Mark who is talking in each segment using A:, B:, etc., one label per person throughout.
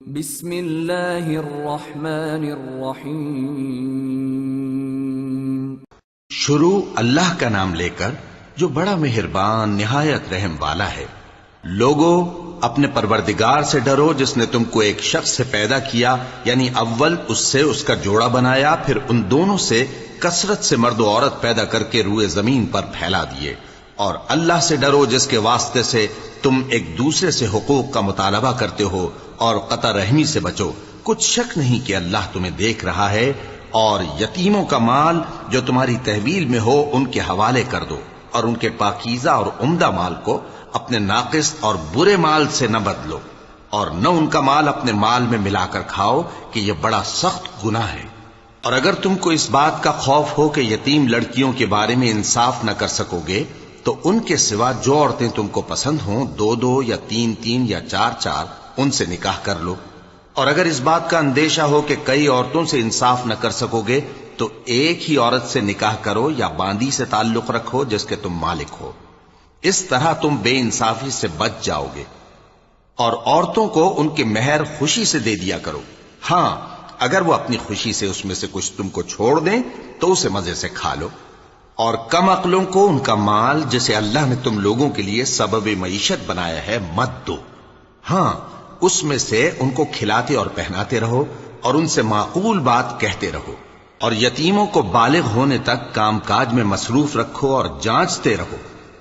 A: بسم اللہ الرحمن الرحیم۔
B: شروع اللہ کا نام لے کر جو بڑا مہربان نہایت رحم والا ہے۔ لوگو اپنے پروردگار سے ڈرو جس نے تم کو ایک شخص سے پیدا کیا، یعنی اول اس سے اس کا جوڑا بنایا، پھر ان دونوں سے کثرت سے مرد و عورت پیدا کر کے روئے زمین پر پھیلا دیے۔ اور اللہ سے ڈرو جس کے واسطے سے تم ایک دوسرے سے حقوق کا مطالبہ کرتے ہو، اور قطع رحمی سے بچو۔ کچھ شک نہیں کہ اللہ تمہیں دیکھ رہا ہے۔ اور یتیموں کا مال جو تمہاری تحویل میں ہو ان کے حوالے کر دو، اور ان کے پاکیزہ اور عمدہ مال کو اپنے ناقص اور برے مال سے نہ بدلو، اور نہ ان کا مال اپنے مال میں ملا کر کھاؤ کہ یہ بڑا سخت گناہ ہے۔ اور اگر تم کو اس بات کا خوف ہو کہ یتیم لڑکیوں کے بارے میں انصاف نہ کر سکو گے تو ان کے سوا جو عورتیں تم کو پسند ہوں، دو دو یا تین تین یا چار چار، ان سے نکاح کر لو۔ اور اگر اس بات کا اندیشہ ہو کہ کئی عورتوں سے انصاف نہ کر سکو گے تو ایک ہی عورت سے نکاح کرو یا باندی سے تعلق رکھو جس کے تم مالک ہو۔ اس طرح تم بے انصافی سے بچ جاؤ گے۔ اور عورتوں کو ان کے مہر خوشی سے دے دیا کرو۔ ہاں، اگر وہ اپنی خوشی سے اس میں سے کچھ تم کو چھوڑ دیں تو اسے مزے سے کھا لو۔ اور کم عقلوں کو ان کا مال جسے اللہ نے تم لوگوں کے لیے سبب معیشت بنایا ہے مت دو۔ ہاں، اس میں سے ان کو کھلاتے اور پہناتے رہو، اور ان سے معقول بات کہتے رہو۔ اور یتیموں کو بالغ ہونے تک کام کاج میں مصروف رکھو اور جانچتے رہو۔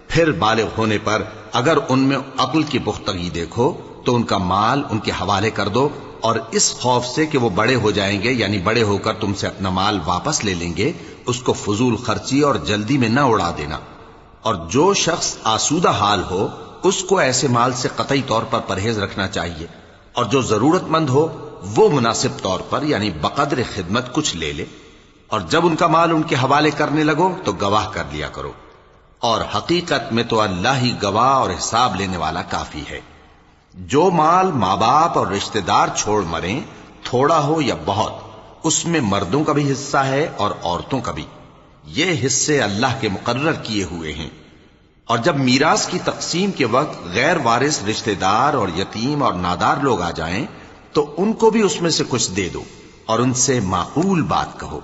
B: پھر بالغ ہونے پر اگر ان میں عقل کی پختگی دیکھو تو ان کا مال ان کے حوالے کر دو، اور اس خوف سے کہ وہ بڑے ہو جائیں گے، یعنی بڑے ہو کر تم سے اپنا مال واپس لے لیں گے، اس کو فضول خرچی اور جلدی میں نہ اڑا دینا۔ اور جو شخص آسودہ حال ہو اس کو ایسے مال سے قطعی طور پر پرہیز رکھنا چاہیے، اور جو ضرورت مند ہو وہ مناسب طور پر یعنی بقدر خدمت کچھ لے لے۔ اور جب ان کا مال ان کے حوالے کرنے لگو تو گواہ کر لیا کرو، اور حقیقت میں تو اللہ ہی گواہ اور حساب لینے والا کافی ہے۔ جو مال ماں باپ اور رشتہ دار چھوڑ مریں، تھوڑا ہو یا بہت، اس میں مردوں کا بھی حصہ ہے اور عورتوں کا بھی۔ یہ حصے اللہ کے مقرر کیے ہوئے ہیں۔ اور جب میراث کی تقسیم کے وقت غیر وارث رشتہ دار اور یتیم اور نادار لوگ آ جائیں تو ان کو بھی اس میں سے کچھ دے دو، اور ان سے معقول بات کہو۔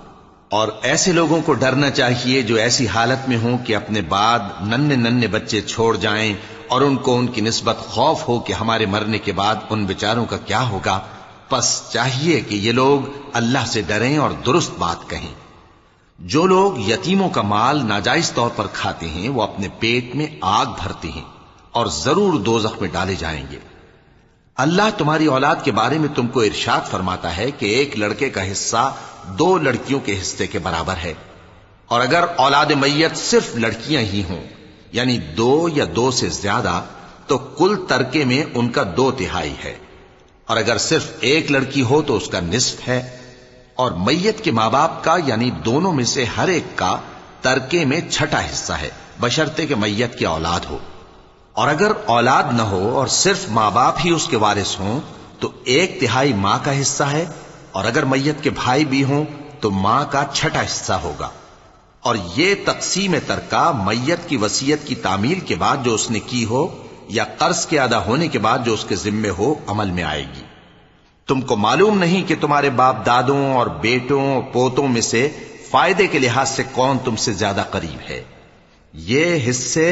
B: اور ایسے لوگوں کو ڈرنا چاہیے جو ایسی حالت میں ہوں کہ اپنے بعد ننھے ننھے بچے چھوڑ جائیں، اور ان کو ان کی نسبت خوف ہو کہ ہمارے مرنے کے بعد ان بیچاروں کا کیا ہوگا۔ پس چاہیے کہ یہ لوگ اللہ سے ڈریں اور درست بات کہیں۔ جو لوگ یتیموں کا مال ناجائز طور پر کھاتے ہیں وہ اپنے پیٹ میں آگ بھرتے ہیں اور ضرور دوزخ میں ڈالے جائیں گے۔ اللہ تمہاری اولاد کے بارے میں تم کو ارشاد فرماتا ہے کہ ایک لڑکے کا حصہ دو لڑکیوں کے حصے کے برابر ہے۔ اور اگر اولاد میت صرف لڑکیاں ہی ہوں، یعنی دو یا دو سے زیادہ، تو کل ترکے میں ان کا 2/3 ہے۔ اور اگر صرف ایک لڑکی ہو تو اس کا نصف ہے۔ اور میت کے ماں باپ کا یعنی دونوں میں سے ہر ایک کا ترکے میں 6واں حصہ ہے، بشرطے کہ میت کی اولاد ہو۔ اور اگر اولاد نہ ہو اور صرف ماں باپ ہی اس کے وارث ہوں تو 1/3 ماں کا حصہ ہے، اور اگر میت کے بھائی بھی ہوں تو ماں کا 6واں حصہ ہوگا۔ اور یہ تقسیم ترکہ میت کی وصیت کی تعمیل کے بعد جو اس نے کی ہو یا قرض کے ادا ہونے کے بعد جو اس کے ذمے ہو عمل میں آئے گی۔ تم کو معلوم نہیں کہ تمہارے باپ دادوں اور بیٹوں اور پوتوں میں سے فائدے کے لحاظ سے کون تم سے زیادہ قریب ہے۔ یہ حصے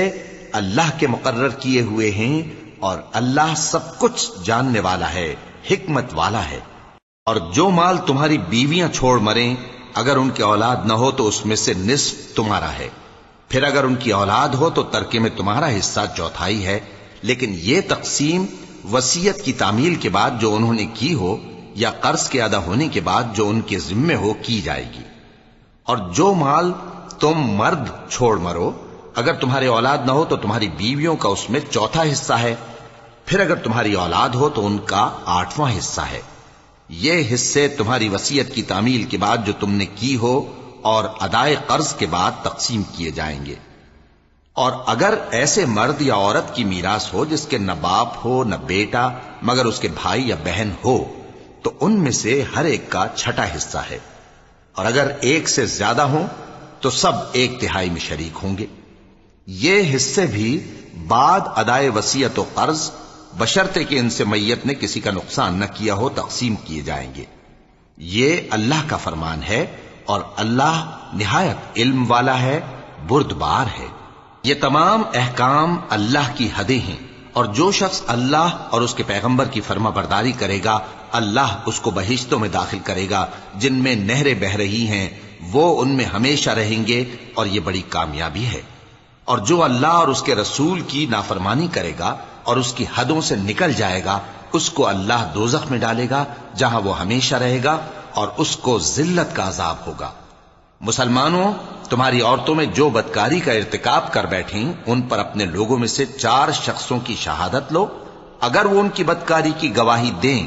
B: اللہ کے مقرر کیے ہوئے ہیں، اور اللہ سب کچھ جاننے والا ہے، حکمت والا ہے۔ اور جو مال تمہاری بیویاں چھوڑ مریں، اگر ان کی اولاد نہ ہو تو اس میں سے نصف تمہارا ہے۔ پھر اگر ان کی اولاد ہو تو ترکے میں تمہارا حصہ 1/4 ہے۔ لیکن یہ تقسیم وصیت کی تعمیل کے بعد جو انہوں نے کی ہو یا قرض کے ادا ہونے کے بعد جو ان کے ذمے ہو کی جائے گی۔ اور جو مال تم مرد چھوڑ مرو، اگر تمہاری اولاد نہ ہو تو تمہاری بیویوں کا اس میں 1/4 حصہ ہے۔ پھر اگر تمہاری اولاد ہو تو ان کا 8واں حصہ ہے۔ یہ حصے تمہاری وصیت کی تعمیل کے بعد جو تم نے کی ہو اور ادائے قرض کے بعد تقسیم کیے جائیں گے۔ اور اگر ایسے مرد یا عورت کی میراث ہو جس کے نہ باپ ہو نہ بیٹا مگر اس کے بھائی یا بہن ہو تو ان میں سے ہر ایک کا 6واں حصہ ہے۔ اور اگر ایک سے زیادہ ہوں تو سب 1/3 میں شریک ہوں گے۔ یہ حصے بھی بعد ادائے وصیت و قرض بشرطے کہ ان سے میت نے کسی کا نقصان نہ کیا ہو تقسیم کیے جائیں گے۔ یہ اللہ کا فرمان ہے اور اللہ نہایت علم والا ہے، بردبار ہے۔ یہ تمام احکام اللہ کی حدیں ہیں، اور جو شخص اللہ اور اس کے پیغمبر کی فرما برداری کرے گا اللہ اس کو بہشتوں میں داخل کرے گا جن میں نہریں بہہ رہی ہیں، وہ ان میں ہمیشہ رہیں گے، اور یہ بڑی کامیابی ہے۔ اور جو اللہ اور اس کے رسول کی نافرمانی کرے گا اور اس کی حدوں سے نکل جائے گا اس کو اللہ دوزخ میں ڈالے گا جہاں وہ ہمیشہ رہے گا، اور اس کو ذلت کا عذاب ہوگا۔ مسلمانوں، تمہاری عورتوں میں جو بدکاری کا ارتکاب کر بیٹھیں ان پر اپنے لوگوں میں سے 4 شخصوں کی شہادت لو۔ اگر وہ ان کی بدکاری کی گواہی دیں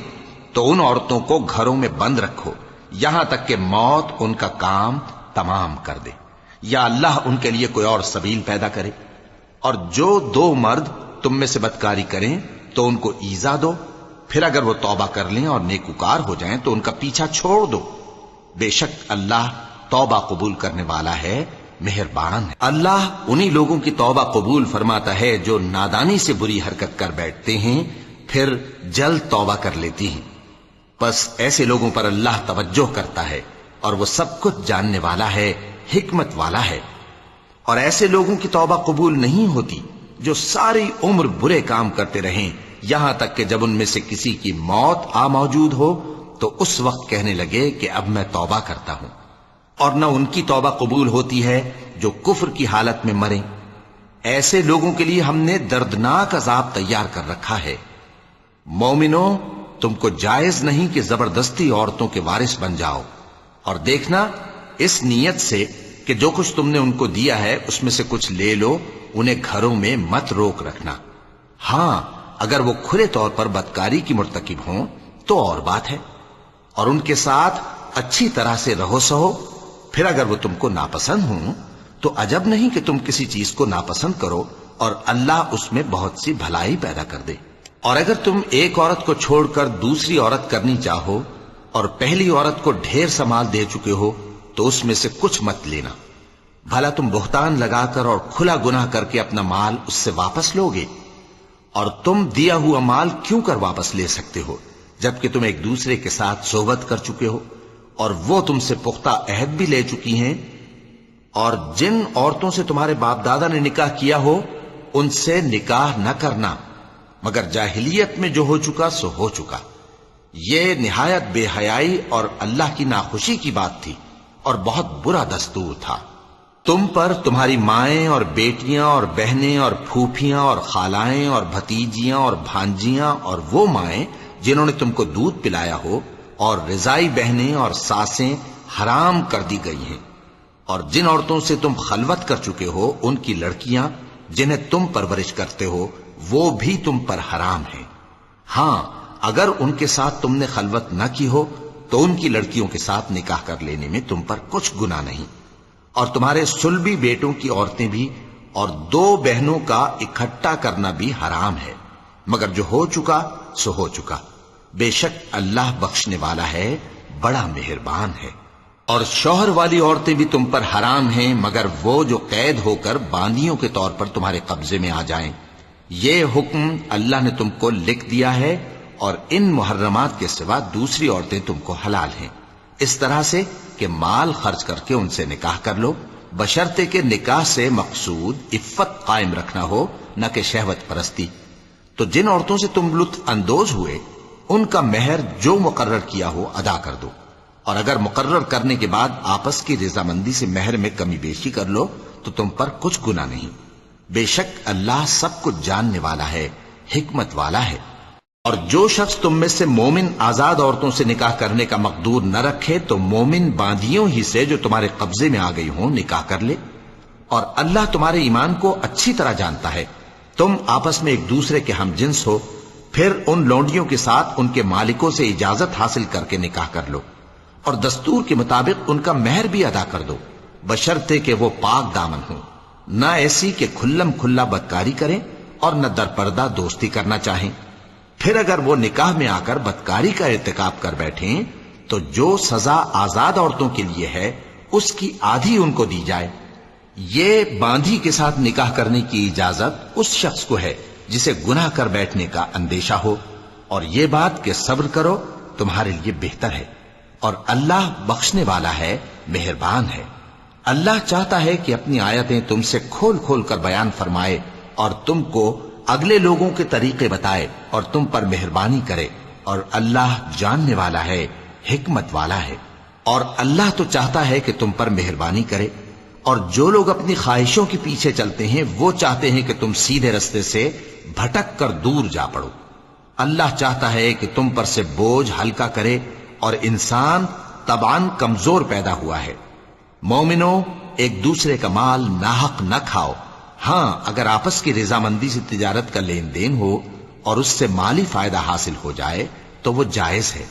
B: تو ان عورتوں کو گھروں میں بند رکھو یہاں تک کہ موت ان کا کام تمام کر دے، یا اللہ ان کے لیے کوئی اور سبیل پیدا کرے۔ اور جو 2 مرد تم میں سے بدکاری کریں تو ان کو ایذا دو، پھر اگر وہ توبہ کر لیں اور نیکوکار ہو جائیں تو ان کا پیچھا چھوڑ دو۔ بے شک اللہ توبہ قبول کرنے والا ہے، مہربان ہے۔ اللہ انہی لوگوں کی توبہ قبول فرماتا ہے جو نادانی سے بری حرکت کر بیٹھتے ہیں پھر جلد توبہ کر لیتی ہیں۔ بس ایسے لوگوں پر اللہ توجہ کرتا ہے اور وہ سب کچھ جاننے والا ہے، حکمت والا ہے۔ اور ایسے لوگوں کی توبہ قبول نہیں ہوتی جو ساری عمر برے کام کرتے رہیں یہاں تک کہ جب ان میں سے کسی کی موت آ موجود ہو تو اس وقت کہنے لگے کہ اب میں توبہ کرتا ہوں۔ اور نہ ان کی توبہ قبول ہوتی ہے جو کفر کی حالت میں مریں۔ ایسے لوگوں کے لیے ہم نے دردناک عذاب تیار کر رکھا ہے۔ مومنوں، تم کو جائز نہیں کہ زبردستی عورتوں کے وارث بن جاؤ، اور دیکھنا اس نیت سے کہ جو کچھ تم نے ان کو دیا ہے اس میں سے کچھ لے لو، انہیں گھروں میں مت روک رکھنا۔ ہاں، اگر وہ کھلے طور پر بدکاری کی مرتکب ہوں تو اور بات ہے، اور ان کے ساتھ اچھی طرح سے رہو سہو۔ پھر اگر وہ تم کو ناپسند ہوں تو عجب نہیں کہ تم کسی چیز کو ناپسند کرو اور اللہ اس میں بہت سی بھلائی پیدا کر دے۔ اور اگر تم ایک عورت کو چھوڑ کر دوسری عورت کرنی چاہو اور پہلی عورت کو ڈھیر سا مال دے چکے ہو تو اس میں سے کچھ مت لینا، بھلا تم بہتان لگا کر اور کھلا گناہ کر کے اپنا مال اس سے واپس لوگے؟ اور تم دیا ہوا مال کیوں کر واپس لے سکتے ہو جبکہ تم ایک دوسرے کے ساتھ صحبت کر چکے ہو اور وہ تم سے پختہ عہد بھی لے چکی ہیں؟ اور جن عورتوں سے تمہارے باپ دادا نے نکاح کیا ہو ان سے نکاح نہ کرنا مگر جاہلیت میں جو ہو چکا سو ہو چکا۔ یہ نہایت بے حیائی اور اللہ کی ناخوشی کی بات تھی اور بہت برا دستور تھا۔ تم پر تمہاری مائیں اور بیٹیاں اور بہنیں اور پھوپھیاں اور خالائیں اور بھتیجیاں اور بھانجیاں اور وہ مائیں جنہوں نے تم کو دودھ پلایا ہو اور رضائی بہنیں اور ساسیں حرام کر دی گئی ہیں، اور جن عورتوں سے تم خلوت کر چکے ہو ان کی لڑکیاں جنہیں تم پرورش کرتے ہو وہ بھی تم پر حرام ہیں۔ ہاں، اگر ان کے ساتھ تم نے خلوت نہ کی ہو تو ان کی لڑکیوں کے ساتھ نکاح کر لینے میں تم پر کچھ گناہ نہیں۔ اور تمہارے صلبی بیٹوں کی عورتیں بھی اور 2 بہنوں کا اکٹھا کرنا بھی حرام ہے، مگر جو ہو چکا سو ہو چکا۔ بے شک اللہ بخشنے والا ہے، بڑا مہربان ہے۔ اور شوہر والی عورتیں بھی تم پر حرام ہیں مگر وہ جو قید ہو کر باندیوں کے طور پر تمہارے قبضے میں آ جائیں۔ یہ حکم اللہ نے تم کو لکھ دیا ہے، اور ان محرمات کے سوا دوسری عورتیں تم کو حلال ہیں، اس طرح سے کہ مال خرچ کر کے ان سے نکاح کر لو، بشرطے کہ نکاح سے مقصود عفت قائم رکھنا ہو نہ کہ شہوت پرستی۔ تو جن عورتوں سے تم لطف اندوز ہوئے ان کا مہر جو مقرر کیا ہو ادا کر دو، اور اگر مقرر کرنے کے بعد آپس کی رضامندی سے مہر میں کمی بیشی کر لو تو تم پر کچھ گناہ نہیں۔ بے شک اللہ سب کچھ جاننے والا ہے، حکمت والا ہے۔ اور جو شخص تم میں سے مومن آزاد عورتوں سے نکاح کرنے کا مقدور نہ رکھے تو مومن باندیوں ہی سے جو تمہارے قبضے میں آ گئی ہوں نکاح کر لے، اور اللہ تمہارے ایمان کو اچھی طرح جانتا ہے۔ تم آپس میں ایک دوسرے کے ہم جنس ہو، پھر ان لونڈیوں کے ساتھ ان کے مالکوں سے اجازت حاصل کر کے نکاح کر لو، اور دستور کے مطابق ان کا مہر بھی ادا کر دو، بشرطے کہ وہ پاک دامن ہوں، نہ ایسی کہ کھلم کھلا بدکاری کریں اور نہ درپردہ دوستی کرنا چاہیں۔ پھر اگر وہ نکاح میں آ کر بدکاری کا ارتکاب کر بیٹھیں تو جو سزا آزاد عورتوں کے لیے ہے اس کی آدھی ان کو دی جائے۔ یہ باندھی کے ساتھ نکاح کرنے کی اجازت اس شخص کو ہے جسے گناہ کر بیٹھنے کا اندیشہ ہو، اور یہ بات کہ صبر کرو تمہارے لیے بہتر ہے، اور اللہ بخشنے والا ہے، مہربان ہے۔ اللہ چاہتا ہے کہ اپنی آیتیں تم سے کھول کھول کر بیان فرمائے اور تم کو اگلے لوگوں کے طریقے بتائے اور تم پر مہربانی کرے، اور اللہ جاننے والا ہے، حکمت والا ہے۔ اور اللہ تو چاہتا ہے کہ تم پر مہربانی کرے، اور جو لوگ اپنی خواہشوں کے پیچھے چلتے ہیں وہ چاہتے ہیں کہ تم سیدھے رستے سے بھٹک کر دور جا پڑو۔ اللہ چاہتا ہے کہ تم پر سے بوجھ ہلکا کرے، اور انسان طبعاً کمزور پیدا ہوا ہے۔ مومنوں، ایک دوسرے کا مال ناحق نہ کھاؤ، ہاں اگر آپس کی رضامندی سے تجارت کا لین دین ہو اور اس سے مالی فائدہ حاصل ہو جائے تو وہ جائز ہے،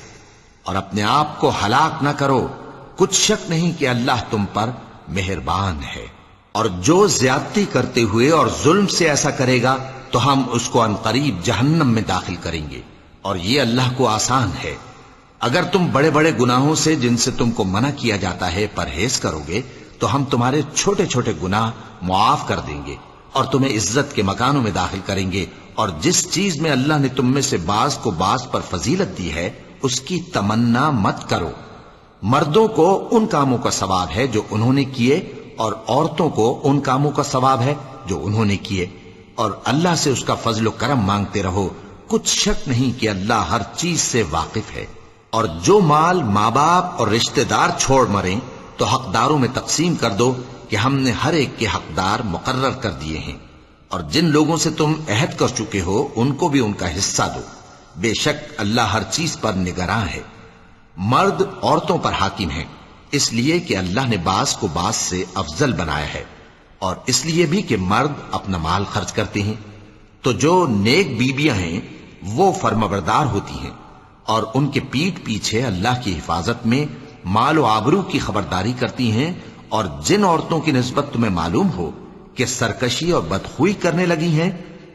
B: اور اپنے آپ کو ہلاک نہ کرو، کچھ شک نہیں کہ اللہ تم پر مہربان ہے۔ اور جو زیادتی کرتے ہوئے اور ظلم سے ایسا کرے گا تو ہم اس کو عنقریب جہنم میں داخل کریں گے، اور یہ اللہ کو آسان ہے۔ اگر تم بڑے بڑے گناہوں سے جن سے تم کو منع کیا جاتا ہے پرہیز کرو گے تو ہم تمہارے چھوٹے چھوٹے گناہ معاف کر دیں گے اور تمہیں عزت کے مکانوں میں داخل کریں گے، اور جس چیز میں اللہ نے تم میں سے بعض کو بعض پر فضیلت دی ہے اس کی تمنا مت کرو۔ مردوں کو ان کاموں کا ثواب ہے جو انہوں نے کیے، اور عورتوں کو ان کاموں کا ثواب ہے جو انہوں نے کیے، اور اللہ سے اس کا فضل و کرم مانگتے رہو، کچھ شک نہیں کہ اللہ ہر چیز سے واقف ہے۔ اور جو مال ماں باپ اور رشتہ دار چھوڑ مریں تو حقداروں میں تقسیم کر دو کہ ہم نے ہر ایک کے حقدار مقرر کر دیے ہیں، اور جن لوگوں سے تم عہد کر چکے ہو ان کو بھی ان کا حصہ دو، بے شک اللہ ہر چیز پر نگراں ہے۔ مرد عورتوں پر حاکم ہیں، اس لیے کہ اللہ نے بعض کو بعض سے افضل بنایا ہے، اور اس لیے بھی کہ مرد اپنا مال خرچ کرتے ہیں، تو جو نیک بیویاں ہیں وہ فرمانبردار ہوتی ہیں، اور ان کے پیٹھ پیچھے اللہ کی حفاظت میں مال و آبرو کی خبرداری کرتی ہیں۔ اور جن عورتوں کی نسبت تمہیں معلوم ہو کہ سرکشی اور بدخوئی کرنے لگی ہیں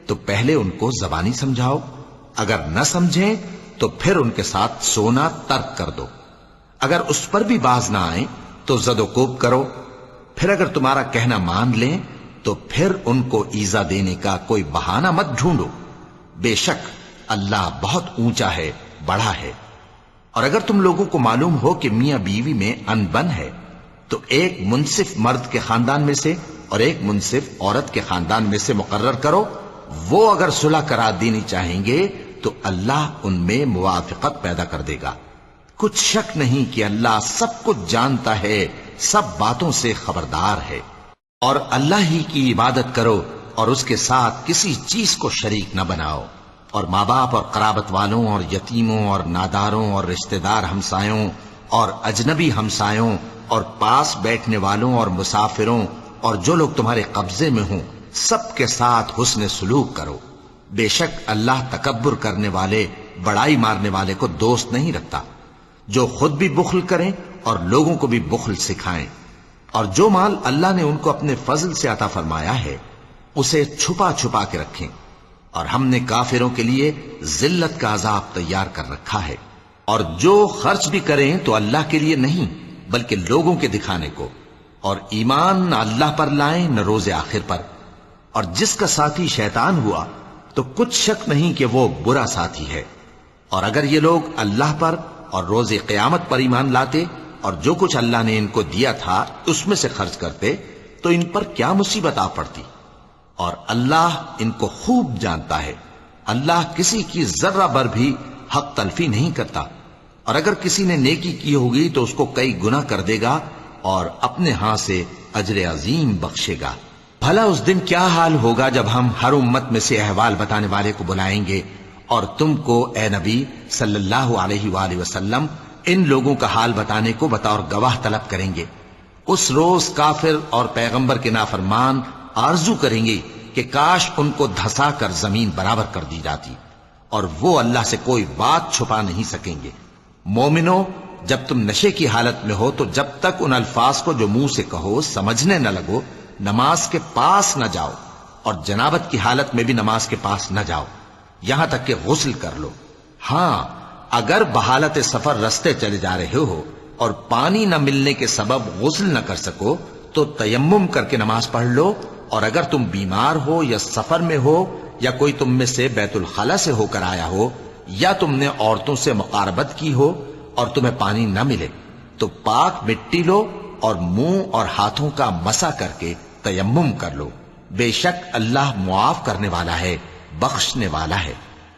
B: تو پہلے ان کو زبانی سمجھاؤ، اگر نہ سمجھیں تو پھر ان کے ساتھ سونا ترک کر دو، اگر اس پر بھی باز نہ آئیں تو زد و کوب کرو، پھر اگر تمہارا کہنا مان لیں تو پھر ان کو ایذا دینے کا کوئی بہانہ مت ڈھونڈو، بے شک اللہ بہت اونچا ہے، بڑا ہے۔ اور اگر تم لوگوں کو معلوم ہو کہ میاں بیوی میں انبن ہے تو ایک منصف مرد کے خاندان میں سے اور ایک منصف عورت کے خاندان میں سے مقرر کرو، وہ اگر صلح کرا دینی چاہیں گے تو اللہ ان میں موافقت پیدا کر دے گا۔ کچھ شک نہیں کہ اللہ سب کچھ جانتا ہے، سب باتوں سے خبردار ہے۔ اور اللہ ہی کی عبادت کرو اور اس کے ساتھ کسی چیز کو شریک نہ بناؤ، اور ماں باپ اور قرابت والوں اور یتیموں اور ناداروں اور رشتہ دار ہمسایوں اور اجنبی ہمسایوں اور پاس بیٹھنے والوں اور مسافروں اور جو لوگ تمہارے قبضے میں ہوں سب کے ساتھ حسن سلوک کرو، بے شک اللہ تکبر کرنے والے، بڑائی مارنے والے کو دوست نہیں رکھتا۔ جو خود بھی بخل کریں اور لوگوں کو بھی بخل سکھائیں، اور جو مال اللہ نے ان کو اپنے فضل سے عطا فرمایا ہے اسے چھپا چھپا کے رکھیں، اور ہم نے کافروں کے لیے ذلت کا عذاب تیار کر رکھا ہے۔ اور جو خرچ بھی کریں تو اللہ کے لیے نہیں بلکہ لوگوں کے دکھانے کو، اور ایمان نہ اللہ پر لائیں نہ روز آخر پر، اور جس کا ساتھی شیطان ہوا تو کچھ شک نہیں کہ وہ برا ساتھی ہے۔ اور اگر یہ لوگ اللہ پر اور روز قیامت پر ایمان لاتے اور جو کچھ اللہ نے ان کو دیا تھا اس میں سے خرچ کرتے تو ان پر کیا مصیبت آ پڑتی، اور اللہ ان کو خوب جانتا ہے۔ اللہ کسی کی ذرہ بر بھی حق تلفی نہیں کرتا، اور اگر کسی نے نیکی کی ہوگی تو اس کو کئی گنا کر دے گا اور اپنے ہاں سے اجر عظیم بخشے گا۔ بھلا اس دن کیا حال ہوگا جب ہم ہر امت میں سے احوال بتانے والے کو بلائیں گے اور تم کو اے نبی صلی اللہ علیہ وآلہ وسلم ان لوگوں کا حال بتانے کو بطور گواہ طلب کریں گے۔ اس روز کافر اور پیغمبر کے نافرمان آرزو کریں گے کہ کاش ان کو دھسا کر زمین برابر کر دی جاتی، اور وہ اللہ سے کوئی بات چھپا نہیں سکیں گے۔ مومنو، جب تم نشے کی حالت میں ہو تو جب تک ان الفاظ کو جو منہ سے کہو سمجھنے نہ لگو نماز کے پاس نہ جاؤ، اور جنابت کی حالت میں بھی نماز کے پاس نہ جاؤ یہاں تک کہ غسل کر لو۔ ہاں، اگر بحالت سفر رستے چلے جا رہے ہو اور پانی نہ ملنے کے سبب غسل نہ کر سکو تو تیمم کر کے نماز پڑھ لو، اور اگر تم بیمار ہو یا سفر میں ہو یا کوئی تم میں سے بیت الخلا سے ہو کر آیا ہو، یا تم نے عورتوں سے مقاربت کی ہو اور تمہیں پانی نہ ملے، تو پاک مٹی لو اور منہ اور ہاتھوں کا مسح کر کے تیمم کر لو، بے شک اللہ معاف کرنے والا ہے، بخشنے والا ہے۔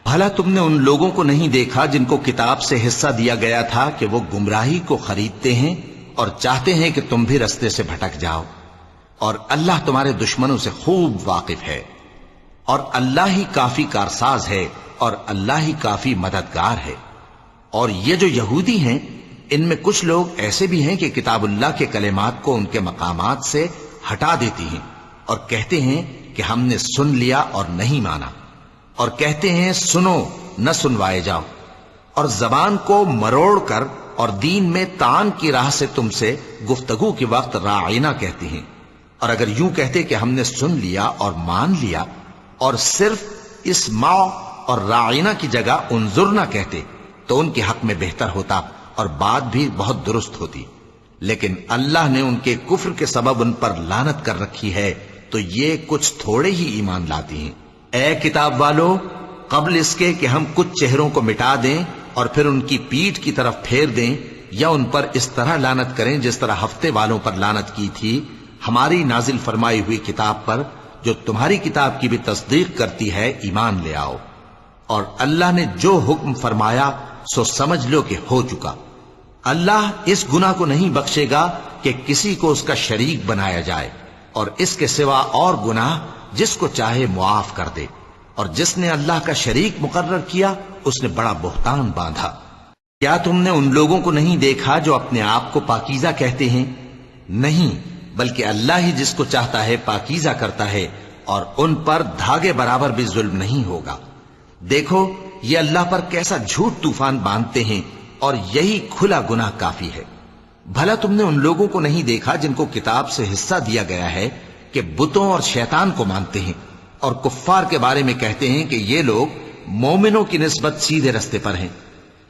B: بھلا تم نے ان لوگوں کو نہیں دیکھا جن کو کتاب سے حصہ دیا گیا تھا کہ وہ گمراہی کو خریدتے ہیں اور چاہتے ہیں کہ تم بھی رستے سے بھٹک جاؤ، اور اللہ تمہارے دشمنوں سے خوب واقف ہے، اور اللہ ہی کافی کارساز ہے، اور اللہ ہی کافی مددگار ہے۔ اور یہ جو یہودی ہیں، ان میں کچھ لوگ ایسے بھی ہیں کہ کتاب اللہ کے کلمات کو ان کے مقامات سے ہٹا دیتی ہیں اور کہتے ہیں کہ ہم نے سن لیا اور نہیں مانا، اور کہتے ہیں سنو نہ سنوائے جاؤ، اور زبان کو مروڑ کر اور دین میں طعن کی راہ سے تم سے گفتگو کے وقت راعینا کہتے ہیں۔ اور اگر یوں کہتے کہ ہم نے سن لیا اور مان لیا، اور صرف اسمع اور راعینا کی جگہ انظرنا کہتے، تو ان کے حق میں بہتر ہوتا اور بات بھی بہت درست ہوتی۔ لیکن اللہ نے ان کے کفر کے سبب ان پر لعنت کر رکھی ہے، تو یہ کچھ تھوڑے ہی ایمان لاتی ہیں۔ اے کتاب والو، قبل اس کے کہ ہم کچھ چہروں کو مٹا دیں اور پھر ان کی پیٹھ کی طرف پھیر دیں یا ان پر اس طرح لعنت کریں جس طرح ہفتے والوں پر لعنت کی تھی، ہماری نازل فرمائی ہوئی کتاب پر جو تمہاری کتاب کی بھی تصدیق کرتی ہے ایمان لے آؤ، اور اللہ نے جو حکم فرمایا سو سمجھ لو کہ ہو چکا۔ اللہ اس گناہ کو نہیں بخشے گا کہ کسی کو اس کا شریک بنایا جائے، اور اس کے سوا اور گناہ جس کو چاہے معاف کر دے، اور جس نے اللہ کا شریک مقرر کیا اس نے بڑا بہتان باندھا۔ کیا تم نے ان لوگوں کو نہیں دیکھا جو اپنے آپ کو پاکیزہ کہتے ہیں؟ نہیں، بلکہ اللہ ہی جس کو چاہتا ہے پاکیزہ کرتا ہے، اور ان پر دھاگے برابر بھی ظلم نہیں ہوگا۔ دیکھو یہ اللہ پر کیسا جھوٹ طوفان باندھتے ہیں، اور یہی کھلا گناہ کافی ہے۔ بھلا تم نے ان لوگوں کو نہیں دیکھا جن کو کتاب سے حصہ دیا گیا ہے کہ بتوں اور شیطان کو مانتے ہیں، اور کفار کے بارے میں کہتے ہیں کہ یہ لوگ مومنوں کی نسبت سیدھے رستے پر ہیں۔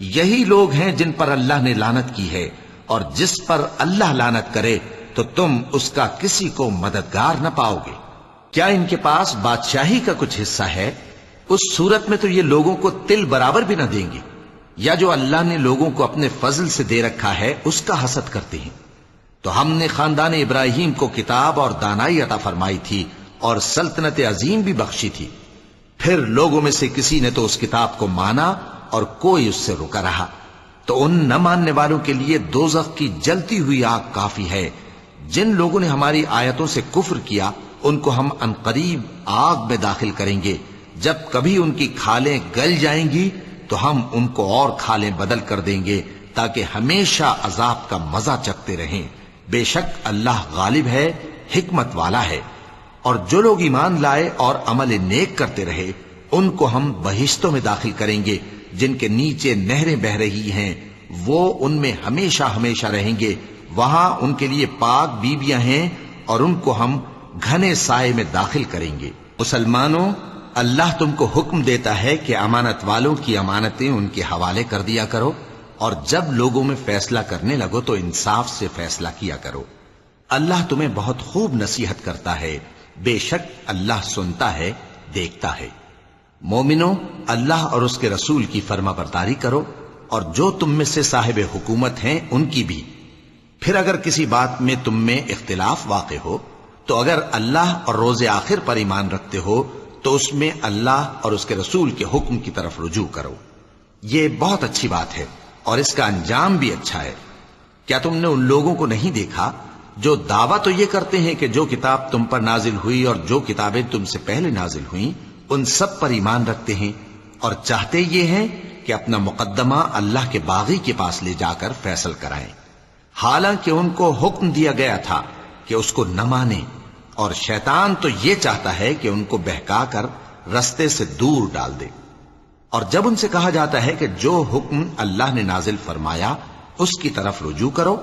B: یہی لوگ ہیں جن پر اللہ نے لعنت کی ہے، اور جس پر اللہ لعنت کرے تو تم اس کا کسی کو مددگار نہ پاؤ گے۔ کیا ان کے پاس بادشاہی کا کچھ حصہ ہے؟ اس صورت میں تو یہ لوگوں کو تل برابر بھی نہ دیں گے، یا جو اللہ نے لوگوں کو اپنے فضل سے دے رکھا ہے اس کا حسد کرتے ہیں۔ تو ہم نے خاندان ابراہیم کو کتاب اور دانائی عطا فرمائی تھی اور سلطنت عظیم بھی بخشی تھی۔ پھر لوگوں میں سے کسی نے تو اس کتاب کو مانا اور کوئی اس سے رکا رہا، تو ان نہ ماننے والوں کے لیے دوزخ کی جلتی ہوئی آگ کافی ہے۔ جن لوگوں نے ہماری آیتوں سے کفر کیا ان کو ہم عنقریب آگ میں داخل کریں گے، جب کبھی ان کی کھالیں گل جائیں گی تو ہم ان کو اور کھالیں بدل کر دیں گے تاکہ ہمیشہ عذاب کا مزہ چکھتے رہیں۔ بے شک اللہ غالب ہے، حکمت والا ہے۔ اور جو لوگ ایمان لائے اور عمل نیک کرتے رہے ان کو ہم بہشتوں میں داخل کریں گے جن کے نیچے نہریں بہ رہی ہیں، وہ ان میں ہمیشہ ہمیشہ رہیں گے۔ وہاں ان کے لیے پاک بیویاں ہیں اور ان کو ہم گھنے سائے میں داخل کریں گے۔ مسلمانوں، اللہ تم کو حکم دیتا ہے کہ امانت والوں کی امانتیں ان کے حوالے کر دیا کرو، اور جب لوگوں میں فیصلہ کرنے لگو تو انصاف سے فیصلہ کیا کرو۔ اللہ تمہیں بہت خوب نصیحت کرتا ہے، بے شک اللہ سنتا ہے، دیکھتا ہے۔ مومنوں، اللہ اور اس کے رسول کی فرما برداری کرو، اور جو تم میں سے صاحب حکومت ہیں ان کی بھی۔ پھر اگر کسی بات میں تم میں اختلاف واقع ہو تو اگر اللہ اور روز آخر پر ایمان رکھتے ہو تو اس میں اللہ اور اس کے رسول کے حکم کی طرف رجوع کرو۔ یہ بہت اچھی بات ہے اور اس کا انجام بھی اچھا ہے۔ کیا تم نے ان لوگوں کو نہیں دیکھا جو دعویٰ تو یہ کرتے ہیں کہ جو کتاب تم پر نازل ہوئی اور جو کتابیں تم سے پہلے نازل ہوئیں ان سب پر ایمان رکھتے ہیں، اور چاہتے یہ ہیں کہ اپنا مقدمہ اللہ کے باغی کے پاس لے جا کر فیصل کرائیں، حالانکہ ان کو حکم دیا گیا تھا کہ اس کو نہ مانیں، اور شیطان تو یہ چاہتا ہے کہ ان کو بہکا کر رستے سے دور ڈال دے۔ اور جب ان سے کہا جاتا ہے کہ جو حکم اللہ نے نازل فرمایا اس کی طرف رجوع کرو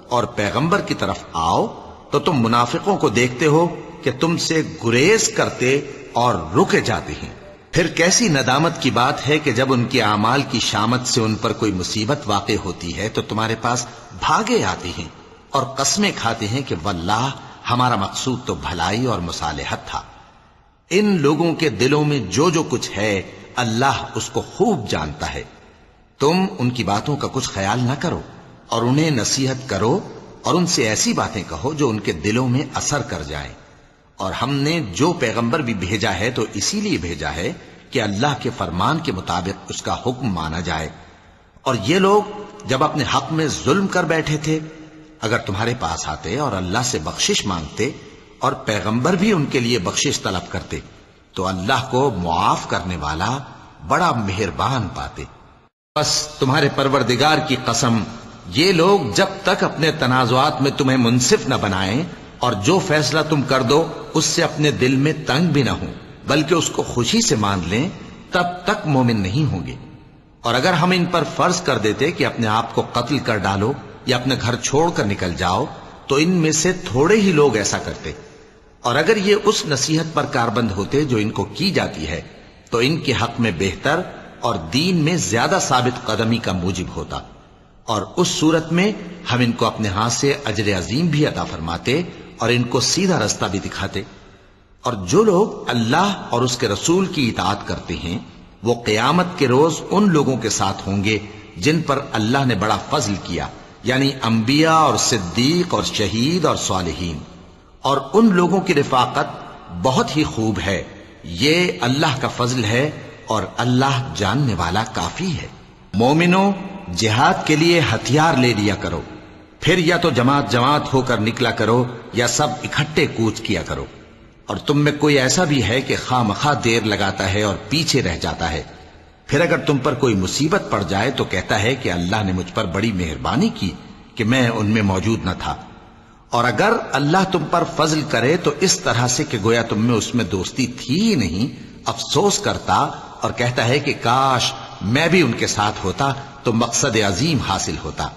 B: اور پیغمبر کی طرف آؤ، تو تم منافقوں کو دیکھتے ہو کہ تم سے گریز کرتے اور رکے جاتے ہیں۔ پھر کیسی ندامت کی بات ہے کہ جب ان کے اعمال کی شامت سے ان پر کوئی مصیبت واقع ہوتی ہے تو تمہارے پاس بھاگے آتے ہیں اور قسمیں کھاتے ہیں کہ واللہ ہمارا مقصود تو بھلائی اور مصالحت تھا۔ ان لوگوں کے دلوں میں جو جو کچھ ہے اللہ اس کو خوب جانتا ہے. تم ان کی باتوں کا کچھ خیال نہ کرو اور انہیں نصیحت کرو اور ان سے ایسی باتیں کہو جو ان کے دلوں میں اثر کر جائیں. اور ہم نے جو پیغمبر بھی بھیجا ہے تو اسی لیے بھیجا ہے کہ اللہ کے فرمان کے مطابق اس کا حکم مانا جائے. اور یہ لوگ جب اپنے حق میں ظلم کر بیٹھے تھے، اگر تمہارے پاس آتے اور اللہ سے بخشش مانگتے اور پیغمبر بھی ان کے لیے بخشش طلب کرتے تو اللہ کو معاف کرنے والا بڑا مہربان پاتے. بس تمہارے پروردگار کی قسم، یہ لوگ جب تک اپنے تنازعات میں تمہیں منصف نہ بنائیں اور جو فیصلہ تم کر دو اس سے اپنے دل میں تنگ بھی نہ ہوں بلکہ اس کو خوشی سے مان لیں، تب تک مومن نہیں ہوں گے. اور اگر ہم ان پر فرض کر دیتے کہ اپنے آپ کو قتل کر ڈالو یا اپنے گھر چھوڑ کر نکل جاؤ تو ان میں سے تھوڑے ہی لوگ ایسا کرتے. اور اگر یہ اس نصیحت پر کاربند ہوتے جو ان کو کی جاتی ہے تو ان کے حق میں بہتر اور دین میں زیادہ ثابت قدمی کا موجب ہوتا. اور اس صورت میں ہم ان کو اپنے ہاتھ سے اجر عظیم بھی عطا فرماتے اور ان کو سیدھا رستہ بھی دکھاتے. اور جو لوگ اللہ اور اس کے رسول کی اطاعت کرتے ہیں وہ قیامت کے روز ان لوگوں کے ساتھ ہوں گے جن پر اللہ نے بڑا فضل کیا، یعنی انبیاء اور صدیق اور شہید اور صالحین. اور ان لوگوں کی رفاقت بہت ہی خوب ہے. یہ اللہ کا فضل ہے اور اللہ جاننے والا کافی ہے. مومنوں، جہاد کے لیے ہتھیار لے لیا کرو، پھر یا تو جماعت جماعت ہو کر نکلا کرو یا سب اکٹھے کوچ کیا کرو. اور تم میں کوئی ایسا بھی ہے کہ خواہ مخواہ دیر لگاتا ہے اور پیچھے رہ جاتا ہے، پھر اگر تم پر کوئی مصیبت پڑ جائے تو کہتا ہے کہ اللہ نے مجھ پر بڑی مہربانی کی کہ میں ان میں موجود نہ تھا. اور اگر اللہ تم پر فضل کرے تو اس طرح سے کہ گویا تم میں اس میں دوستی تھی ہی نہیں، افسوس کرتا اور کہتا ہے کہ کاش میں بھی ان کے ساتھ ہوتا تو مقصد عظیم حاصل ہوتا.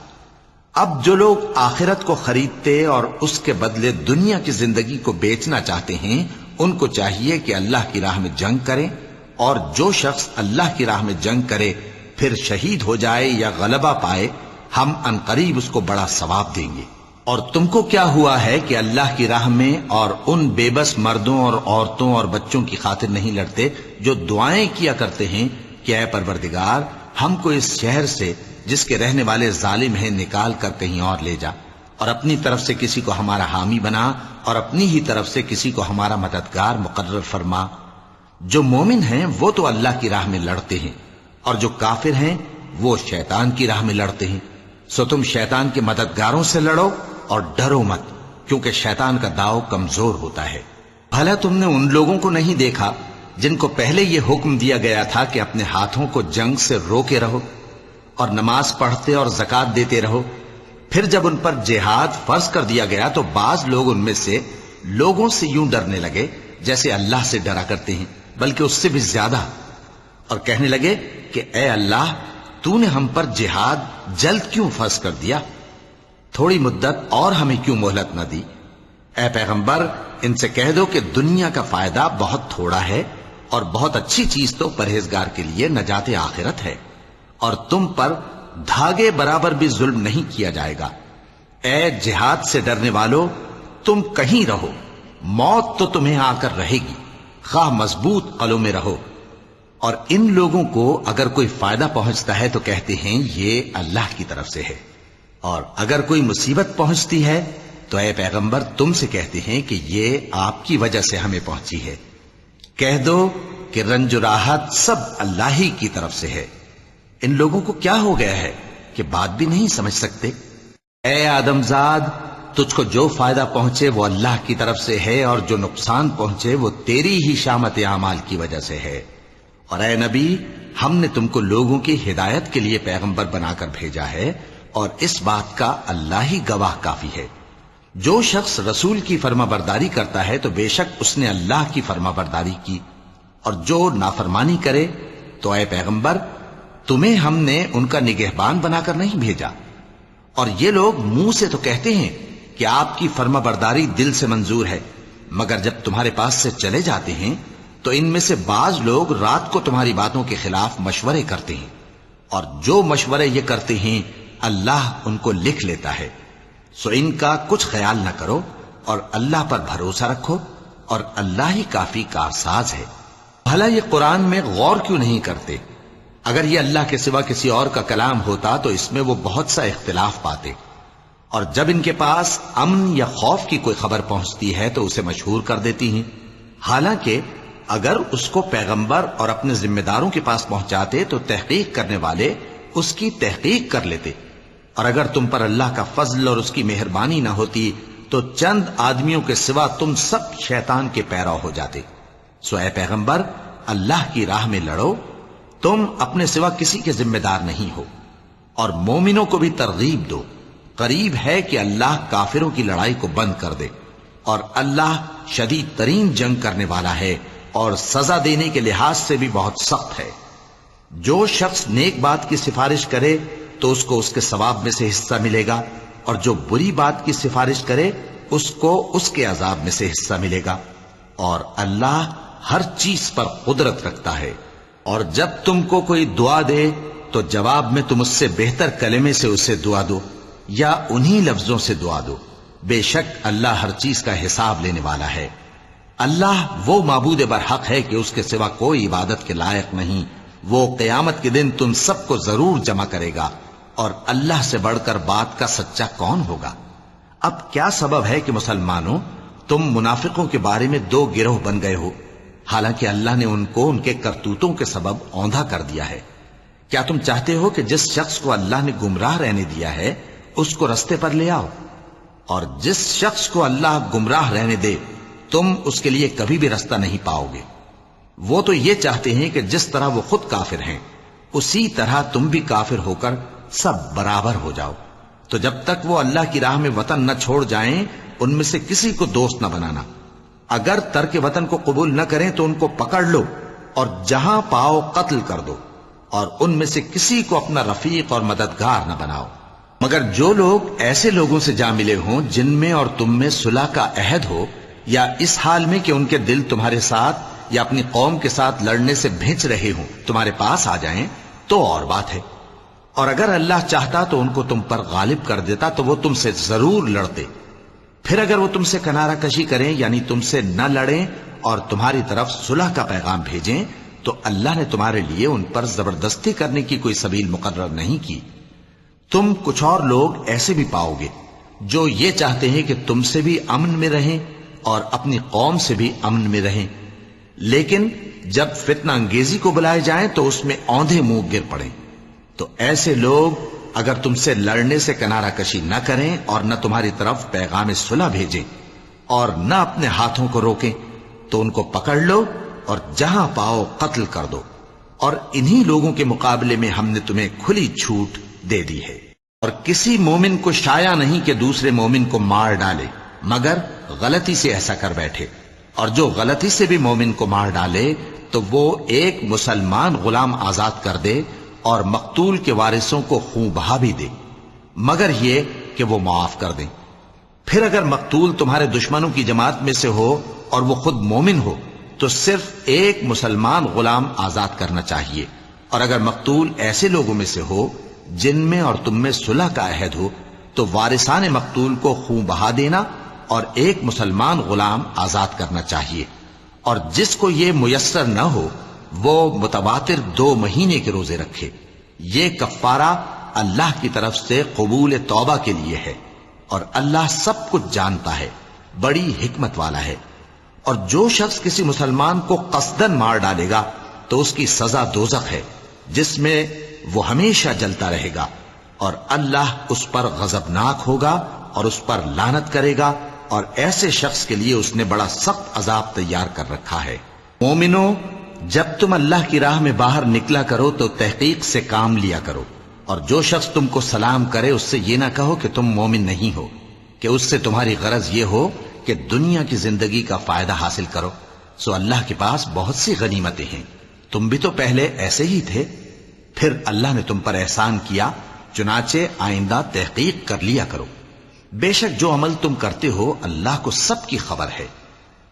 B: اب جو لوگ آخرت کو خریدتے اور اس کے بدلے دنیا کی زندگی کو بیچنا چاہتے ہیں ان کو چاہیے کہ اللہ کی راہ میں جنگ کریں، اور جو شخص اللہ کی راہ میں جنگ کرے پھر شہید ہو جائے یا غلبہ پائے ہم عنقریب اس کو بڑا ثواب دیں گے. اور تم کو کیا ہوا ہے کہ اللہ کی راہ میں اور ان بے بس مردوں اور عورتوں اور بچوں کی خاطر نہیں لڑتے جو دعائیں کیا کرتے ہیں کہ اے پروردگار ہم کو اس شہر سے جس کے رہنے والے ظالم ہیں نکال کر کہیں اور لے جا، اور اپنی طرف سے کسی کو ہمارا حامی بنا اور اپنی ہی طرف سے کسی کو ہمارا مددگار مقرر فرما. جو مومن ہیں وہ تو اللہ کی راہ میں لڑتے ہیں اور جو کافر ہیں وہ شیطان کی راہ میں لڑتے ہیں. سو تم شیطان کے مددگاروں سے لڑو اور ڈرو مت، کیونکہ شیطان کا داؤ کمزور ہوتا ہے. بھلا تم نے ان لوگوں کو نہیں دیکھا جن کو پہلے یہ حکم دیا گیا تھا کہ اپنے ہاتھوں کو جنگ سے روکے رہو اور نماز پڑھتے اور زکوٰۃ دیتے رہو، پھر جب ان پر جہاد فرض کر دیا گیا تو بعض لوگ ان میں سے لوگوں سے یوں ڈرنے لگے جیسے اللہ سے ڈرا کرتے ہیں، بلکہ اس سے بھی زیادہ، اور کہنے لگے کہ اے اللہ تو نے ہم پر جہاد جلد کیوں فرض کر دیا، تھوڑی مدت اور ہمیں کیوں مہلت نہ دی. اے پیغمبر ان سے کہہ دو کہ دنیا کا فائدہ بہت تھوڑا ہے اور بہت اچھی چیز تو پرہیزگار کے لیے نجات آخرت ہے، اور تم پر دھاگے برابر بھی ظلم نہیں کیا جائے گا. اے جہاد سے ڈرنے والو تم کہیں رہو، موت تو تمہیں آ کر رہے گی، خواہ مضبوط قلعوں میں رہو. اور ان لوگوں کو اگر کوئی فائدہ پہنچتا ہے تو کہتے ہیں یہ اللہ کی طرف سے ہے، اور اگر کوئی مصیبت پہنچتی ہے تو اے پیغمبر تم سے کہتے ہیں کہ یہ آپ کی وجہ سے ہمیں پہنچی ہے. کہہ دو کہ رنج و راحت سب اللہ ہی کی طرف سے ہے. ان لوگوں کو کیا ہو گیا ہے کہ بات بھی نہیں سمجھ سکتے. اے آدم زاد تجھ کو جو فائدہ پہنچے وہ اللہ کی طرف سے ہے، اور جو نقصان پہنچے وہ تیری ہی شامت اعمال کی وجہ سے ہے. اور اے نبی ہم نے تم کو لوگوں کی ہدایت کے لیے پیغمبر بنا کر بھیجا ہے، اور اس بات کا اللہ ہی گواہ کافی ہے. جو شخص رسول کی فرما برداری کرتا ہے تو بے شک اس نے اللہ کی فرما برداری کی، اور جو نافرمانی کرے تو اے پیغمبر تمہیں ہم نے ان کا نگہبان بنا کر نہیں بھیجا. اور یہ لوگ منہ سے تو کہتے ہیں کہ آپ کی فرما برداری دل سے منظور ہے، مگر جب تمہارے پاس سے چلے جاتے ہیں تو ان میں سے بعض لوگ رات کو تمہاری باتوں کے خلاف مشورے کرتے ہیں، اور جو مشورے یہ کرتے ہیں اللہ ان کو لکھ لیتا ہے. سو ان کا کچھ خیال نہ کرو اور اللہ پر بھروسہ رکھو اور اللہ ہی کافی کارساز ہے۔ بھلا یہ قرآن میں غور کیوں نہیں کرتے؟ اگر یہ اللہ کے سوا کسی اور کا کلام ہوتا تو اس میں وہ بہت سا اختلاف پاتے، اور جب ان کے پاس امن یا خوف کی کوئی خبر پہنچتی ہے تو اسے مشہور کر دیتی ہیں، حالانکہ اگر اس کو پیغمبر اور اپنے ذمہ داروں کے پاس پہنچاتے تو تحقیق کرنے والے اس کی تحقیق کر لیتے، اور اگر تم پر اللہ کا فضل اور اس کی مہربانی نہ ہوتی تو چند آدمیوں کے سوا تم سب شیطان کے پیرو ہو جاتے۔ سو اے پیغمبر، اللہ کی راہ میں لڑو، تم اپنے سوا کسی کے ذمہ دار نہیں ہو، اور مومنوں کو بھی ترغیب دو، قریب ہے کہ اللہ کافروں کی لڑائی کو بند کر دے، اور اللہ شدید ترین جنگ کرنے والا ہے اور سزا دینے کے لحاظ سے بھی بہت سخت ہے۔ جو شخص نیک بات کی سفارش کرے تو اس کو اس کے ثواب میں سے حصہ ملے گا، اور جو بری بات کی سفارش کرے اس کو اس کے عذاب میں سے حصہ ملے گا، اور اللہ ہر چیز پر قدرت رکھتا ہے۔ اور جب تم کو کوئی دعا دے تو جواب میں تم اس سے بہتر کلمے سے اسے دعا دو یا انہی لفظوں سے دعا دو، بے شک اللہ ہر چیز کا حساب لینے والا ہے۔ اللہ وہ معبود برحق ہے کہ اس کے سوا کوئی عبادت کے لائق نہیں، وہ قیامت کے دن تم سب کو ضرور جمع کرے گا، اور اللہ سے بڑھ کر بات کا سچا کون ہوگا؟ اب کیا سبب ہے کہ مسلمانوں تم منافقوں کے بارے میں دو گروہ بن گئے ہو، حالانکہ اللہ نے ان کو ان کے کرتوتوں کے سبب اوندھا کر دیا ہے؟ کیا تم چاہتے ہو کہ جس شخص کو اللہ نے گمراہ رہنے دیا ہے اس کو رستے پر لے آؤ، اور جس شخص کو اللہ گمراہ رہنے دے تم اس کے لیے کبھی بھی رستہ نہیں پاؤ گے؟ وہ تو یہ چاہتے ہیں کہ جس طرح وہ خود کافر ہیں اسی طرح تم بھی کافر ہو کر سب برابر ہو جاؤ۔ تو جب تک وہ اللہ کی راہ میں وطن نہ چھوڑ جائیں ان میں سے کسی کو دوست نہ بنانا، اگر ترک وطن کو قبول نہ کریں تو ان کو پکڑ لو اور جہاں پاؤ قتل کر دو، اور ان میں سے کسی کو اپنا رفیق اور مددگار نہ بناؤ، مگر جو لوگ ایسے لوگوں سے جا ملے ہوں جن میں اور تم میں صلح کا عہد ہو، یا اس حال میں کہ ان کے دل تمہارے ساتھ یا اپنی قوم کے ساتھ لڑنے سے بھنچ رہے ہوں تمہارے پاس آ جائیں تو اور بات ہے، اور اگر اللہ چاہتا تو ان کو تم پر غالب کر دیتا تو وہ تم سے ضرور لڑتے۔ پھر اگر وہ تم سے کنارہ کشی کریں یعنی تم سے نہ لڑیں اور تمہاری طرف صلح کا پیغام بھیجیں تو اللہ نے تمہارے لیے ان پر زبردستی کرنے کی کوئی سبیل مقرر نہیں کی۔ تم کچھ اور لوگ ایسے بھی پاؤ گے جو یہ چاہتے ہیں کہ تم سے بھی امن میں رہیں اور اپنی قوم سے بھی امن میں رہیں، لیکن جب فتنہ انگیزی کو بلائے جائیں تو اس میں اوندھے منہ گر پڑیں۔ تو ایسے لوگ اگر تم سے لڑنے سے کنارہ کشی نہ کریں اور نہ تمہاری طرف پیغام صلح بھیجیں اور نہ اپنے ہاتھوں کو روکیں تو ان کو پکڑ لو اور جہاں پاؤ قتل کر دو، اور انہی لوگوں کے مقابلے میں ہم نے تمہیں کھلی چھوٹ دے دی ہے۔ اور کسی مومن کو شایع نہیں کہ دوسرے مومن کو مار ڈالے مگر غلطی سے ایسا کر بیٹھے، اور جو غلطی سے بھی مومن کو مار ڈالے تو وہ ایک مسلمان غلام آزاد کر دے اور مقتول کے وارثوں کو خون بہا بھی دے، مگر یہ کہ وہ معاف کر دیں۔ پھر اگر مقتول تمہارے دشمنوں کی جماعت میں سے ہو اور وہ خود مومن ہو تو صرف ایک مسلمان غلام آزاد کرنا چاہیے، اور اگر مقتول ایسے لوگوں میں سے ہو جن میں اور تم میں صلح کا عہد ہو تو وارثان مقتول کو خون بہا دینا اور ایک مسلمان غلام آزاد کرنا چاہیے، اور جس کو یہ میسر نہ ہو وہ متواتر 2 مہینے کے روزے رکھے۔ یہ کفارہ اللہ کی طرف سے قبول توبہ کے لیے ہے، اور اللہ سب کچھ جانتا ہے، بڑی حکمت والا ہے۔ اور جو شخص کسی مسلمان کو قصدن مار ڈالے گا تو اس کی سزا دوزخ ہے جس میں وہ ہمیشہ جلتا رہے گا، اور اللہ اس پر غضبناک ہوگا اور اس پر لعنت کرے گا، اور ایسے شخص کے لیے اس نے بڑا سخت عذاب تیار کر رکھا ہے۔ مومنوں، جب تم اللہ کی راہ میں باہر نکلا کرو تو تحقیق سے کام لیا کرو، اور جو شخص تم کو سلام کرے اس سے یہ نہ کہو کہ تم مومن نہیں ہو، کہ اس سے تمہاری غرض یہ ہو کہ دنیا کی زندگی کا فائدہ حاصل کرو۔ سو اللہ کے پاس بہت سی غنیمتیں ہیں، تم بھی تو پہلے ایسے ہی تھے، پھر اللہ نے تم پر احسان کیا، چنانچہ آئندہ تحقیق کر لیا کرو۔ بے شک جو عمل تم کرتے ہو اللہ کو سب کی خبر ہے۔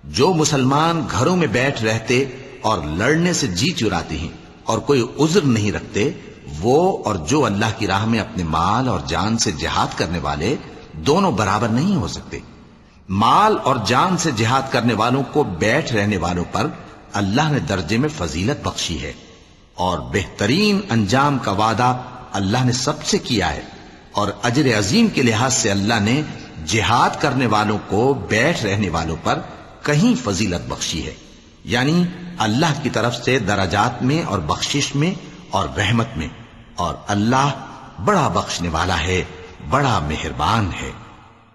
B: جو مسلمان گھروں میں بیٹھ رہتے اور لڑنے سے جی چراتے ہیں اور کوئی عذر نہیں رکھتے، وہ اور جو اللہ کی راہ میں اپنے مال اور جان سے جہاد کرنے والے دونوں برابر نہیں ہو سکتے۔ مال اور جان سے جہاد کرنے والوں کو بیٹھ رہنے والوں پر اللہ نے درجے میں فضیلت بخشی ہے، اور بہترین انجام کا وعدہ اللہ نے سب سے کیا ہے، اور اجر عظیم کے لحاظ سے اللہ نے جہاد کرنے والوں کو بیٹھ رہنے والوں پر کہیں فضیلت بخشی ہے، یعنی اللہ کی طرف سے درجات میں اور بخشش میں اور رحمت میں، اور اللہ بڑا بخشنے والا ہے، بڑا مہربان ہے۔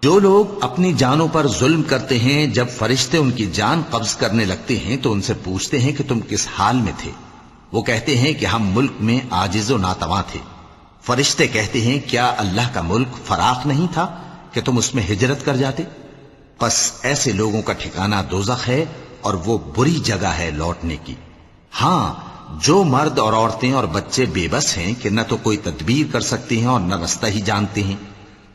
B: جو لوگ اپنی جانوں پر ظلم کرتے ہیں، جب فرشتے ان کی جان قبض کرنے لگتے ہیں تو ان سے پوچھتے ہیں کہ تم کس حال میں تھے؟ وہ کہتے ہیں کہ ہم ملک میں عاجز و ناتواں تھے۔ فرشتے کہتے ہیں کیا اللہ کا ملک فراخ نہیں تھا کہ تم اس میں ہجرت کر جاتے؟ پس ایسے لوگوں کا ٹھکانہ دوزخ ہے، اور وہ بری جگہ ہے لوٹنے کی۔ ہاں، جو مرد اور عورتیں اور بچے بے بس ہیں کہ نہ تو کوئی تدبیر کر سکتے ہیں اور نہ رستہ ہی جانتے ہیں،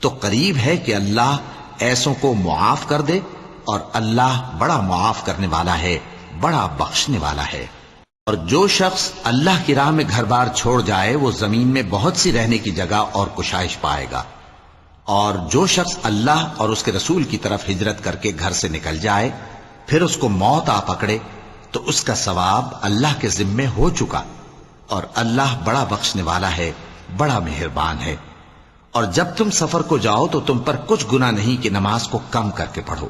B: تو قریب ہے کہ اللہ ایسوں کو معاف کر دے، اور اللہ بڑا معاف کرنے والا ہے، بڑا بخشنے والا ہے۔ اور جو شخص اللہ کی راہ میں گھر بار چھوڑ جائے وہ زمین میں بہت سی رہنے کی جگہ اور کشائش پائے گا، اور جو شخص اللہ اور اس کے رسول کی طرف ہجرت کر کے گھر سے نکل جائے پھر اس کو موت آ پکڑے تو اس کا ثواب اللہ کے ذمے ہو چکا، اور اللہ بڑا بخشنے والا ہے، بڑا مہربان ہے۔ اور جب تم سفر کو جاؤ تو تم پر کچھ گناہ نہیں کہ نماز کو کم کر کے پڑھو،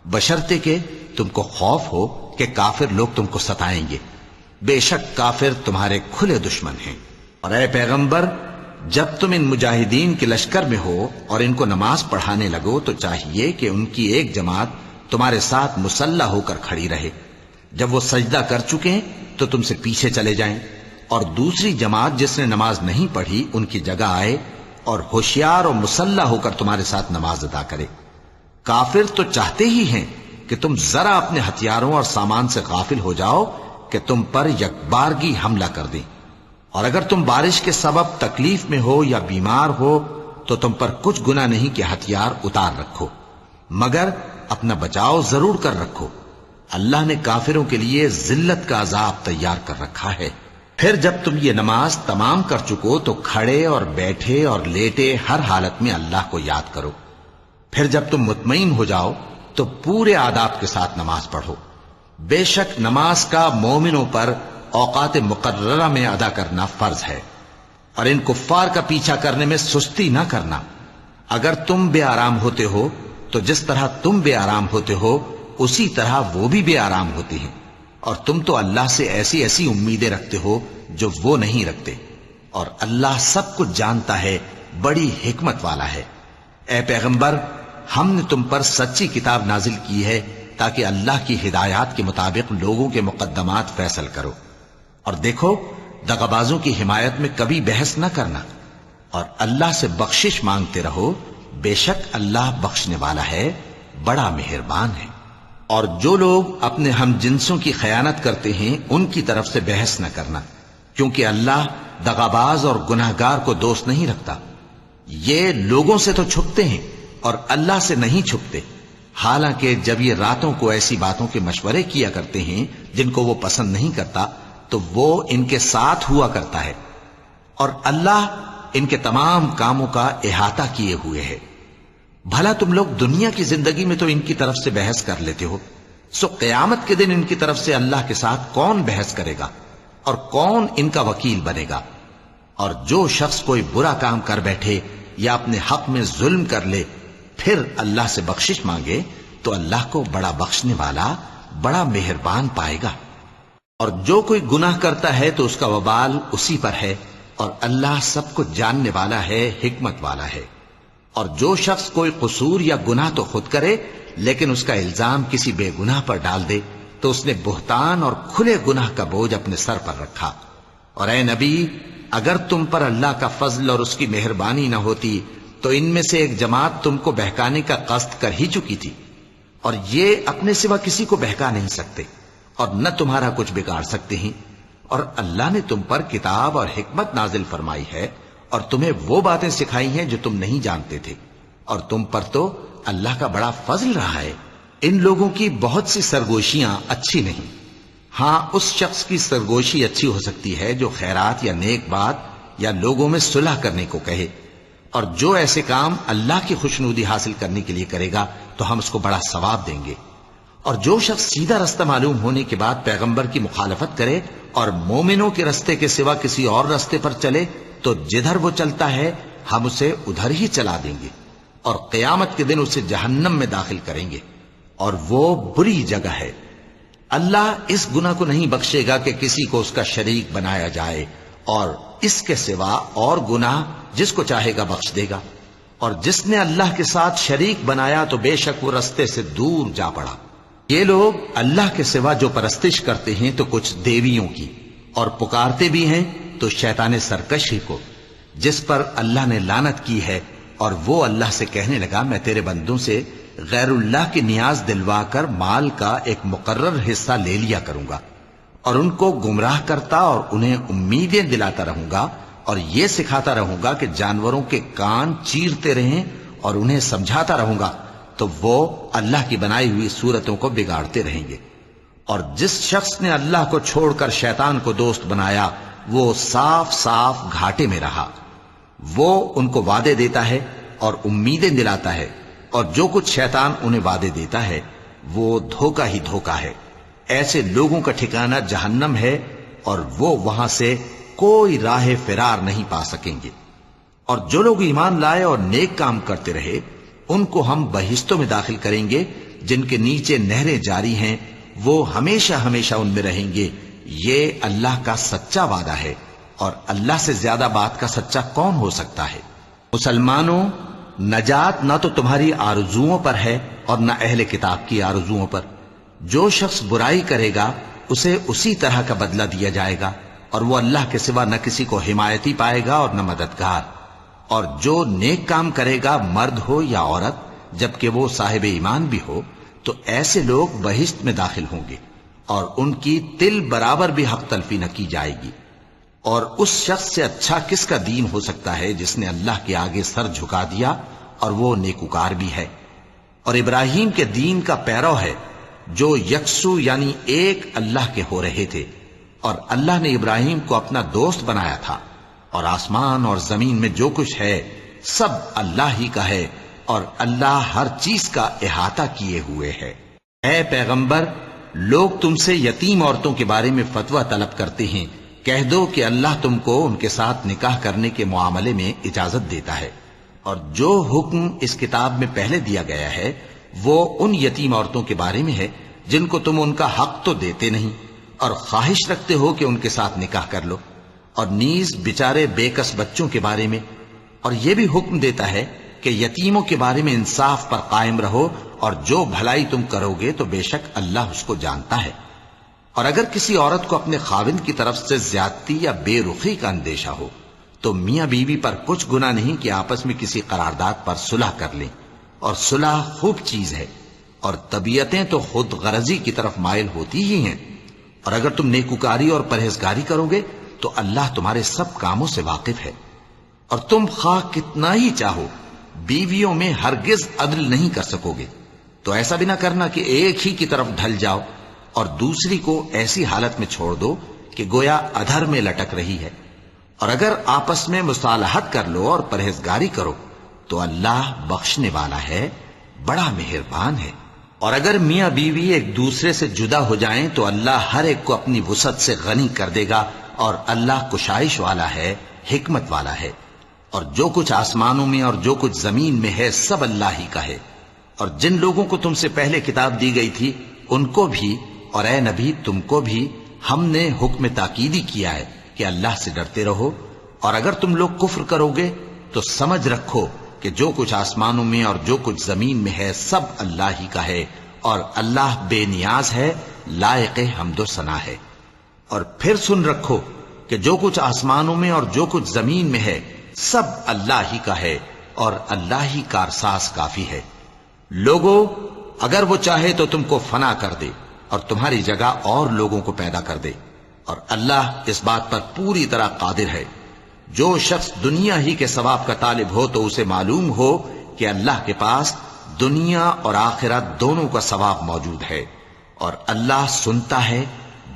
B: بشرطے کہ تم کو خوف ہو کہ کافر لوگ تم کو ستائیں گے، بے شک کافر تمہارے کھلے دشمن ہیں۔ اور اے پیغمبر، جب تم ان مجاہدین کے لشکر میں ہو اور ان کو نماز پڑھانے لگو تو چاہیے کہ ان کی ایک جماعت تمہارے ساتھ مسلح ہو کر کھڑی رہے، جب وہ سجدہ کر چکے تو تم سے پیچھے چلے جائیں، اور دوسری جماعت جس نے نماز نہیں پڑھی ان کی جگہ آئے اور ہوشیار اور مسلح ہو کر تمہارے ساتھ نماز ادا کرے۔ کافر تو چاہتے ہی ہیں کہ تم ذرا اپنے ہتھیاروں اور سامان سے غافل ہو جاؤ کہ تم پر یکبارگی حملہ کر دیں، اور اگر تم بارش کے سبب تکلیف میں ہو یا بیمار ہو تو تم پر کچھ گناہ نہیں کہ ہتھیار اتار رکھو، مگر اپنا بچاؤ ضرور کر رکھو۔ اللہ نے کافروں کے لیے ذلت کا عذاب تیار کر رکھا ہے۔ پھر جب تم یہ نماز تمام کر چکو تو کھڑے اور بیٹھے اور لیٹے ہر حالت میں اللہ کو یاد کرو۔ پھر جب تم مطمئن ہو جاؤ تو پورے آداب کے ساتھ نماز پڑھو۔ بے شک نماز کا مومنوں پر اوقات مقررہ میں ادا کرنا فرض ہے، اور ان کفار کا پیچھا کرنے میں سستی نہ کرنا۔ اگر تم بے آرام ہوتے ہو تو جس طرح تم بے آرام ہوتے ہو اسی طرح وہ بھی بے آرام ہوتے ہیں، اور تم تو اللہ سے ایسی ایسی امیدیں رکھتے ہو جو وہ نہیں رکھتے، اور اللہ سب کچھ جانتا ہے، بڑی حکمت والا ہے۔ اے پیغمبر، ہم نے تم پر سچی کتاب نازل کی ہے تاکہ اللہ کی ہدایات کے مطابق لوگوں کے مقدمات فیصل کرو، اور دیکھو دغابازوں کی حمایت میں کبھی بحث نہ کرنا، اور اللہ سے بخشش مانگتے رہو، بے شک اللہ بخشنے والا ہے، بڑا مہربان ہے۔ اور جو لوگ اپنے ہم جنسوں کی خیانت کرتے ہیں ان کی طرف سے بحث نہ کرنا، کیونکہ اللہ دغاباز اور گناہگار کو دوست نہیں رکھتا۔ یہ لوگوں سے تو چھپتے ہیں اور اللہ سے نہیں چھپتے، حالانکہ جب یہ راتوں کو ایسی باتوں کے مشورے کیا کرتے ہیں جن کو وہ پسند نہیں کرتا تو وہ ان کے ساتھ ہوا کرتا ہے، اور اللہ ان کے تمام کاموں کا احاطہ کیے ہوئے ہے۔ بھلا تم لوگ دنیا کی زندگی میں تو ان کی طرف سے بحث کر لیتے ہو، سو قیامت کے دن ان کی طرف سے اللہ کے ساتھ کون بحث کرے گا اور کون ان کا وکیل بنے گا؟ اور جو شخص کوئی برا کام کر بیٹھے یا اپنے حق میں ظلم کر لے پھر اللہ سے بخشش مانگے تو اللہ کو بڑا بخشنے والا، بڑا مہربان پائے گا۔ اور جو کوئی گناہ کرتا ہے تو اس کا وبال اسی پر ہے، اور اللہ سب کو جاننے والا ہے، حکمت والا ہے۔ اور جو شخص کوئی قصور یا گناہ تو خود کرے لیکن اس کا الزام کسی بے گناہ پر ڈال دے تو اس نے بہتان اور کھلے گناہ کا بوجھ اپنے سر پر رکھا۔ اور اے نبی، اگر تم پر اللہ کا فضل اور اس کی مہربانی نہ ہوتی تو ان میں سے ایک جماعت تم کو بہکانے کا قصد کر ہی چکی تھی، اور یہ اپنے سوا کسی کو بہکا نہیں سکتے اور نہ تمہارا کچھ بگاڑ سکتے ہیں۔ اور اللہ نے تم پر کتاب اور حکمت نازل فرمائی ہے اور تمہیں وہ باتیں سکھائی ہیں جو تم نہیں جانتے تھے، اور تم پر تو اللہ کا بڑا فضل رہا ہے۔ ان لوگوں کی بہت سی سرگوشیاں اچھی نہیں، ہاں اس شخص کی سرگوشی اچھی ہو سکتی ہے جو خیرات یا نیک بات یا لوگوں میں صلح کرنے کو کہے، اور جو ایسے کام اللہ کی خوشنودی حاصل کرنے کے لیے کرے گا تو ہم اس کو بڑا ثواب دیں گے۔ اور جو شخص سیدھا رستہ معلوم ہونے کے بعد پیغمبر کی مخالفت کرے اور مومنوں کے رستے کے سوا کسی اور رستے پر چلے تو جدھر وہ چلتا ہے ہم اسے ادھر ہی چلا دیں گے، اور قیامت کے دن اسے جہنم میں داخل کریں گے، اور وہ بری جگہ ہے۔ اللہ اس گناہ کو نہیں بخشے گا کہ کسی کو اس کا شریک بنایا جائے، اور اس کے سوا اور گناہ جس کو چاہے گا بخش دے گا، اور جس نے اللہ کے ساتھ شریک بنایا تو بے شک وہ رستے سے دور جا پڑا۔ یہ لوگ اللہ کے سوا جو پرستش کرتے ہیں تو کچھ دیویوں کی، اور پکارتے بھی ہیں تو شیطان سرکشی کو، جس پر اللہ نے لعنت کی ہے، اور وہ اللہ سے کہنے لگا میں تیرے بندوں سے غیر اللہ کی نیاز دلوا کر مال کا ایک مقرر حصہ لے لیا کروں گا، اور ان کو گمراہ کرتا اور انہیں امیدیں دلاتا رہوں گا، اور یہ سکھاتا رہوں گا کہ جانوروں کے کان چیرتے رہیں، اور انہیں سمجھاتا رہوں گا تو وہ اللہ کی بنائی ہوئی صورتوں کو بگاڑتے رہیں گے۔ اور جس شخص نے اللہ کو چھوڑ کر شیطان کو دوست بنایا وہ صاف صاف گھاٹے میں رہا۔ وہ ان کو وعدے دیتا ہے اور امیدیں دلاتا ہے، اور جو کچھ شیطان انہیں وعدے دیتا ہے وہ دھوکہ ہی دھوکہ ہے۔ ایسے لوگوں کا ٹھکانہ جہنم ہے، اور وہ وہاں سے کوئی راہ فرار نہیں پا سکیں گے۔ اور جو لوگ ایمان لائے اور نیک کام کرتے رہے ان کو ہم بہشتوں میں داخل کریں گے جن کے نیچے نہریں جاری ہیں، وہ ہمیشہ ہمیشہ ان میں رہیں گے۔ یہ اللہ کا سچا وعدہ ہے، اور اللہ سے زیادہ بات کا سچا کون ہو سکتا ہے؟ مسلمانوں، نجات نہ تو تمہاری آرزوؤں پر ہے اور نہ اہل کتاب کی آرزوؤں پر۔ جو شخص برائی کرے گا اسے اسی طرح کا بدلہ دیا جائے گا، اور وہ اللہ کے سوا نہ کسی کو حمایتی پائے گا اور نہ مددگار۔ اور جو نیک کام کرے گا مرد ہو یا عورت جبکہ وہ صاحب ایمان بھی ہو تو ایسے لوگ بہشت میں داخل ہوں گے، اور ان کی تل برابر بھی حق تلفی نہ کی جائے گی۔ اور اس شخص سے اچھا کس کا دین ہو سکتا ہے جس نے اللہ کے آگے سر جھکا دیا اور وہ نیکوکار بھی ہے، اور ابراہیم کے دین کا پیرو ہے جو یکسو یعنی ایک اللہ کے ہو رہے تھے، اور اللہ نے ابراہیم کو اپنا دوست بنایا تھا۔ اور آسمان اور زمین میں جو کچھ ہے سب اللہ ہی کا ہے، اور اللہ ہر چیز کا احاطہ کیے ہوئے ہے۔ اے پیغمبر، لوگ تم سے یتیم عورتوں کے بارے میں فتویٰ طلب کرتے ہیں، کہہ دو کہ اللہ تم کو ان کے ساتھ نکاح کرنے کے معاملے میں اجازت دیتا ہے، اور جو حکم اس کتاب میں پہلے دیا گیا ہے وہ ان یتیم عورتوں کے بارے میں ہے جن کو تم ان کا حق تو دیتے نہیں، اور خواہش رکھتے ہو کہ ان کے ساتھ نکاح کر لو، اور نیز بیچارے بے کس بچوں کے بارے میں، اور یہ بھی حکم دیتا ہے کہ یتیموں کے بارے میں انصاف پر قائم رہو، اور جو بھلائی تم کرو گے تو بے شک اللہ اس کو جانتا ہے۔ اور اگر کسی عورت کو اپنے خاوند کی طرف سے زیادتی یا بے رخی کا اندیشہ ہو تو میاں بیوی پر کچھ گناہ نہیں کہ آپس میں کسی قرارداد پر صلح کر لیں، اور صلح خوب چیز ہے، اور طبیعتیں تو خود غرضی کی طرف مائل ہوتی ہی ہیں۔ اور اگر تم نیکوکاری اور پرہیزگاری کرو گے تو اللہ تمہارے سب کاموں سے واقف ہے۔ اور تم خواہ کتنا ہی چاہو بیویوں میں ہرگز عدل نہیں کر سکو گے، تو ایسا بھی نہ کرنا کہ ایک ہی کی طرف ڈھل جاؤ اور دوسری کو ایسی حالت میں چھوڑ دو کہ گویا ادھر میں لٹک رہی ہے۔ اور اگر آپس میں مصالحت کر لو اور پرہیزگاری کرو تو اللہ بخشنے والا ہے، بڑا مہربان ہے۔ اور اگر میاں بیوی ایک دوسرے سے جدا ہو جائیں تو اللہ ہر ایک کو اپنی وسعت سے غنی کر دے گا، اور اللہ کشائش والا ہے، حکمت والا ہے۔ اور جو کچھ آسمانوں میں اور جو کچھ زمین میں ہے سب اللہ ہی کا ہے۔ اور جن لوگوں کو تم سے پہلے کتاب دی گئی تھی ان کو بھی اور اے نبی تم کو بھی ہم نے حکم تاکیدی کیا ہے کہ اللہ سے ڈرتے رہو، اور اگر تم لوگ کفر کرو گے تو سمجھ رکھو کہ جو کچھ آسمانوں میں اور جو کچھ زمین میں ہے سب اللہ ہی کا ہے، اور اللہ بے نیاز ہے، لائق حمد و ثنا ہے۔ اور پھر سن رکھو کہ جو کچھ آسمانوں میں اور جو کچھ زمین میں ہے سب اللہ ہی کا ہے، اور اللہ ہی کارساز کافی ہے۔ لوگو، اگر وہ چاہے تو تم کو فنا کر دے اور تمہاری جگہ اور لوگوں کو پیدا کر دے، اور اللہ اس بات پر پوری طرح قادر ہے۔ جو شخص دنیا ہی کے ثواب کا طالب ہو تو اسے معلوم ہو کہ اللہ کے پاس دنیا اور آخرت دونوں کا ثواب موجود ہے، اور اللہ سنتا ہے،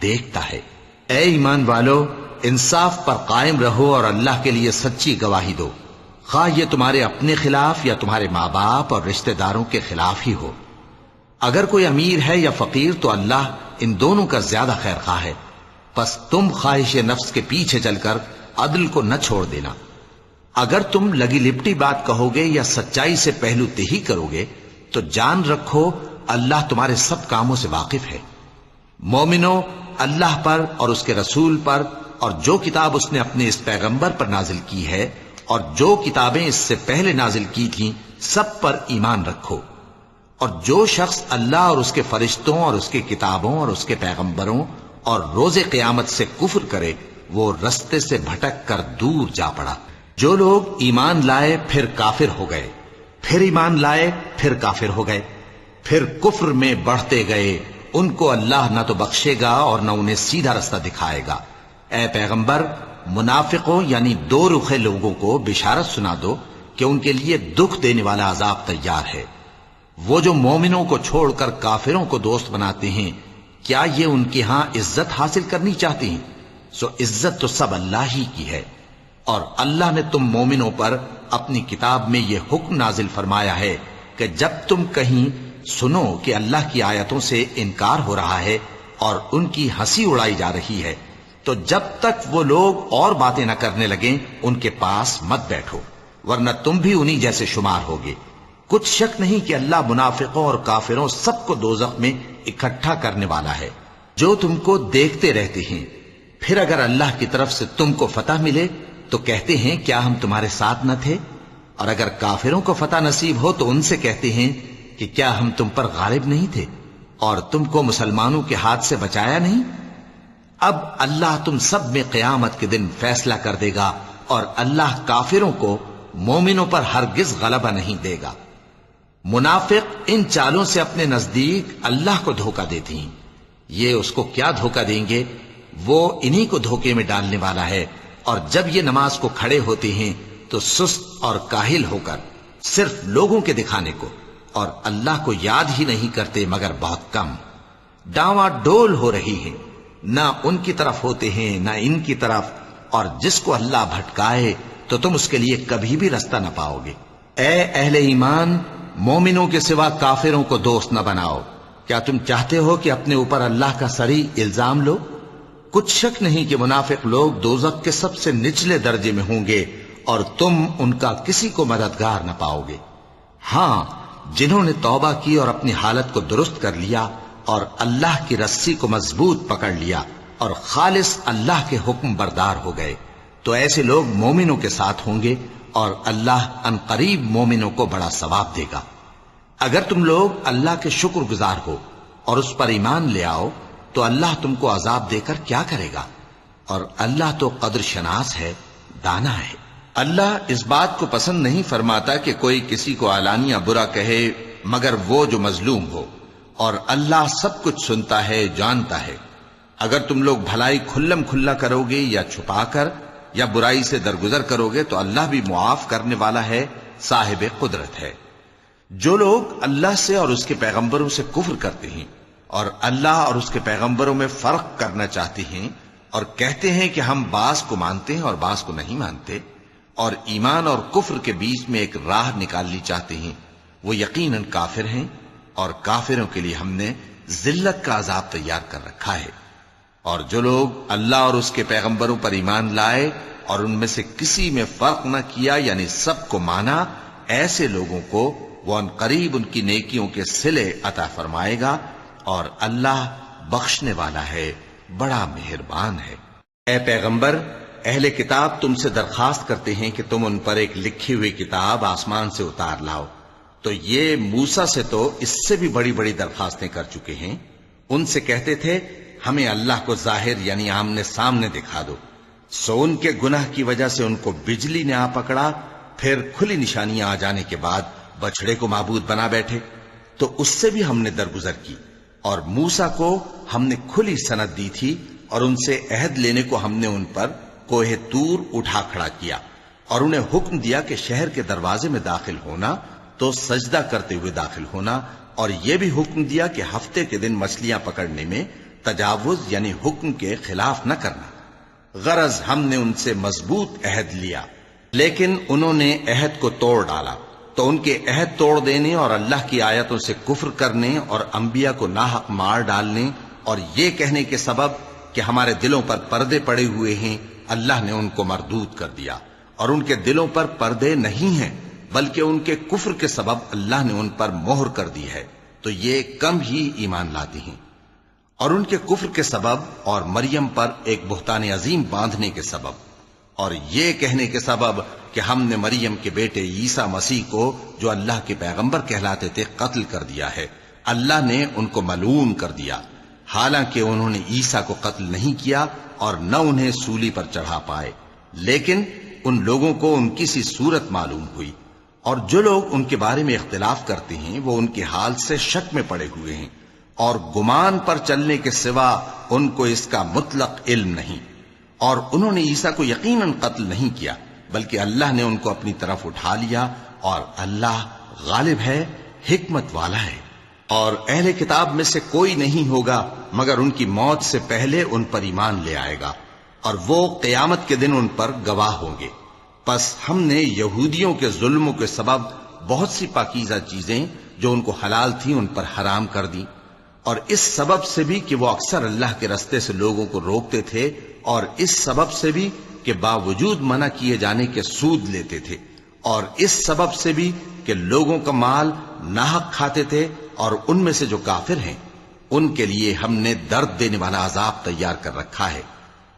B: دیکھتا ہے۔ اے ایمان والو، انصاف پر قائم رہو اور اللہ کے لیے سچی گواہی دو۔ خواہ یہ تمہارے اپنے خلاف یا تمہارے ماں باپ اور رشتہ داروں کے خلاف ہی ہو۔ اگر کوئی امیر ہے یا فقیر تو اللہ ان دونوں کا زیادہ خیر خواہ ہے، پس تم خواہش نفس کے پیچھے چل کر عدل کو نہ چھوڑ دینا۔ اگر تم لگی لپٹی بات کہو گے یا سچائی سے پہلو تہی کرو گے تو جان رکھو اللہ تمہارے سب کاموں سے واقف ہے۔ مومنو، اللہ پر اور اس کے رسول پر اور جو کتاب اس نے اپنے اس پیغمبر پر نازل کی ہے اور جو کتابیں اس سے پہلے نازل کی تھیں سب پر ایمان رکھو۔ اور جو شخص اللہ اور اس کے فرشتوں اور اس کے کتابوں اور اس کے پیغمبروں اور روز قیامت سے کفر کرے وہ رستے سے بھٹک کر دور جا پڑا۔ جو لوگ ایمان لائے پھر کافر ہو گئے، پھر ایمان لائے پھر کافر ہو گئے، پھر کفر میں بڑھتے گئے، ان کو اللہ نہ تو بخشے گا اور نہ انہیں سیدھا رستہ دکھائے گا۔ اے پیغمبر، منافقوں یعنی دو رخے لوگوں کو بشارت سنا دو کہ ان کے لیے دکھ دینے والا عذاب تیار ہے۔ وہ جو مومنوں کو چھوڑ کر کافروں کو دوست بناتے ہیں، کیا یہ ان کے ہاں عزت حاصل کرنی چاہتے ہیں؟ سو عزت تو سب اللہ ہی کی ہے۔ اور اللہ نے تم مومنوں پر اپنی کتاب میں یہ حکم نازل فرمایا ہے کہ جب تم کہیں سنو کہ اللہ کی آیتوں سے انکار ہو رہا ہے اور ان کی ہنسی اڑائی جا رہی ہے تو جب تک وہ لوگ اور باتیں نہ کرنے لگیں ان کے پاس مت بیٹھو، ورنہ تم بھی انہی جیسے شمار ہوگے۔ کچھ شک نہیں کہ اللہ منافقوں اور کافروں سب کو دوزخ میں اکٹھا کرنے والا ہے۔ جو تم کو دیکھتے رہتے ہیں، پھر اگر اللہ کی طرف سے تم کو فتح ملے تو کہتے ہیں کیا ہم تمہارے ساتھ نہ تھے؟ اور اگر کافروں کو فتح نصیب ہو تو ان سے کہتے ہیں کہ کیا ہم تم پر غالب نہیں تھے اور تم کو مسلمانوں کے ہاتھ سے بچایا نہیں؟ اب اللہ تم سب میں قیامت کے دن فیصلہ کر دے گا اور اللہ کافروں کو مومنوں پر ہرگز غلبہ نہیں دے گا۔ منافق ان چالوں سے اپنے نزدیک اللہ کو دھوکہ دیتی ہیں، یہ اس کو کیا دھوکہ دیں گے؟ وہ انہی کو دھوکے میں ڈالنے والا ہے۔ اور جب یہ نماز کو کھڑے ہوتے ہیں تو سست اور کاہل ہو کر صرف لوگوں کے دکھانے کو اور اللہ کو یاد ہی نہیں کرتے مگر بہت کم، ڈاواں ڈول ہو رہی ہیں، نہ ان کی طرف ہوتے ہیں نہ ان کی طرف، اور جس کو اللہ بھٹکائے تو تم اس کے لیے کبھی بھی رستہ نہ پاؤ گے۔ اے اہل ایمان، مومنوں کے سوا کافروں کو دوست نہ بناؤ۔ کیا تم چاہتے ہو کہ اپنے اوپر اللہ کا صریح الزام لو؟ کچھ شک نہیں کہ منافق لوگ دوزخ کے سب سے نچلے درجے میں ہوں گے اور تم ان کا کسی کو مددگار نہ پاؤ گے۔ ہاں، جنہوں نے توبہ کی اور اپنی حالت کو درست کر لیا اور اللہ کی رسی کو مضبوط پکڑ لیا اور خالص اللہ کے حکم بردار ہو گئے تو ایسے لوگ مومنوں کے ساتھ ہوں گے اور اللہ ان قریب مومنوں کو بڑا ثواب دے گا۔ اگر تم لوگ اللہ کے شکر گزار ہو اور اس پر ایمان لے آؤ تو اللہ تم کو عذاب دے کر کیا کرے گا؟ اور اللہ تو قدر شناس ہے، دانا ہے۔ اللہ اس بات کو پسند نہیں فرماتا کہ کوئی کسی کو علانیہ برا کہے مگر وہ جو مظلوم ہو، اور اللہ سب کچھ سنتا ہے، جانتا ہے۔ اگر تم لوگ بھلائی کھلم کھلا کرو گے یا چھپا کر یا برائی سے درگزر کرو گے تو اللہ بھی معاف کرنے والا ہے، صاحب قدرت ہے۔ جو لوگ اللہ سے اور اس کے پیغمبروں سے کفر کرتے ہیں اور اللہ اور اس کے پیغمبروں میں فرق کرنا چاہتے ہیں اور کہتے ہیں کہ ہم بعض کو مانتے ہیں اور بعض کو نہیں مانتے، اور ایمان اور کفر کے بیچ میں ایک راہ نکالنی چاہتے ہیں، وہ یقیناً کافر ہیں، اور کافروں کے لیے ہم نے ذلت کا عذاب تیار کر رکھا ہے۔ اور جو لوگ اللہ اور اس کے پیغمبروں پر ایمان لائے اور ان میں سے کسی میں فرق نہ کیا یعنی سب کو مانا، ایسے لوگوں کو وہ ان قریب ان کی نیکیوں کے صلے عطا فرمائے گا، اور اللہ بخشنے والا ہے، بڑا مہربان ہے۔ اے پیغمبر، اہل کتاب تم سے درخواست کرتے ہیں کہ تم ان پر ایک لکھی ہوئی کتاب آسمان سے اتار لاؤ، تو یہ موسیٰ سے تو اس سے بھی بڑی بڑی درخواستیں کر چکے ہیں۔ ان سے کہتے تھے ہمیں اللہ کو ظاہر یعنی آمنے سامنے دکھا دو، سو ان کے گناہ کی وجہ سے ان کو بجلی نے آ پکڑا، پھر کھلی نشانیاں آ جانے کے بعد بچڑے کو معبود بنا بیٹھے، تو اس سے بھی ہم نے درگزر کی۔ اور موسیٰ کو ہم نے کھلی سند دی تھی اور ان سے عہد لینے کو ہم نے ان پر کوہ طور اٹھا کھڑا کیا، اور انہیں حکم دیا کہ شہر کے دروازے میں داخل ہونا تو سجدہ کرتے ہوئے داخل ہونا، اور یہ بھی حکم دیا کہ ہفتے کے دن مچھلیاں پکڑنے میں تجاوز یعنی حکم کے خلاف نہ کرنا۔ غرض ہم نے ان سے مضبوط عہد لیا، لیکن انہوں نے عہد کو توڑ ڈالا، تو ان کے عہد توڑ دینے اور اللہ کی آیتوں سے کفر کرنے اور انبیاء کو ناحق مار ڈالنے اور یہ کہنے کے سبب کہ ہمارے دلوں پر پردے پڑے ہوئے ہیں، اللہ نے ان کو مردود کر دیا، اور ان کے دلوں پر پردے نہیں ہیں بلکہ ان کے کفر کے سبب اللہ نے ان پر مہر کر دی ہے، تو یہ کم ہی ایمان لاتے ہیں۔ اور ان کے کفر کے سبب اور مریم پر ایک بہتان عظیم باندھنے کے سبب اور یہ کہنے کے سبب کہ ہم نے مریم کے بیٹے عیسیٰ مسیح کو جو اللہ کے پیغمبر کہلاتے تھے قتل کر دیا ہے، اللہ نے ان کو ملعون کر دیا، حالانکہ انہوں نے عیسیٰ کو قتل نہیں کیا اور نہ انہیں سولی پر چڑھا پائے، لیکن ان لوگوں کو ان کی سی صورت معلوم ہوئی، اور جو لوگ ان کے بارے میں اختلاف کرتے ہیں وہ ان کے حال سے شک میں پڑے ہوئے ہیں، اور گمان پر چلنے کے سوا ان کو اس کا مطلق علم نہیں، اور انہوں نے عیسیٰ کو یقیناً قتل نہیں کیا بلکہ اللہ نے ان کو اپنی طرف اٹھا لیا، اور اللہ غالب ہے، حکمت والا ہے۔ اور اہل کتاب میں سے کوئی نہیں ہوگا مگر ان کی موت سے پہلے ان پر ایمان لے آئے گا، اور وہ قیامت کے دن ان پر گواہ ہوں گے۔ پس ہم نے یہودیوں کے ظلموں کے سبب بہت سی پاکیزہ چیزیں جو ان کو حلال تھیں ان پر حرام کر دی، اور اس سبب سے بھی کہ وہ اکثر اللہ کے رستے سے لوگوں کو روکتے تھے، اور اس سبب سے بھی کہ باوجود منع کیے جانے کے سود لیتے تھے، اور اس سبب سے بھی کہ لوگوں کا مال ناحق کھاتے تھے، اور ان میں سے جو کافر ہیں ان کے لیے ہم نے درد دینے والا عذاب تیار کر رکھا ہے۔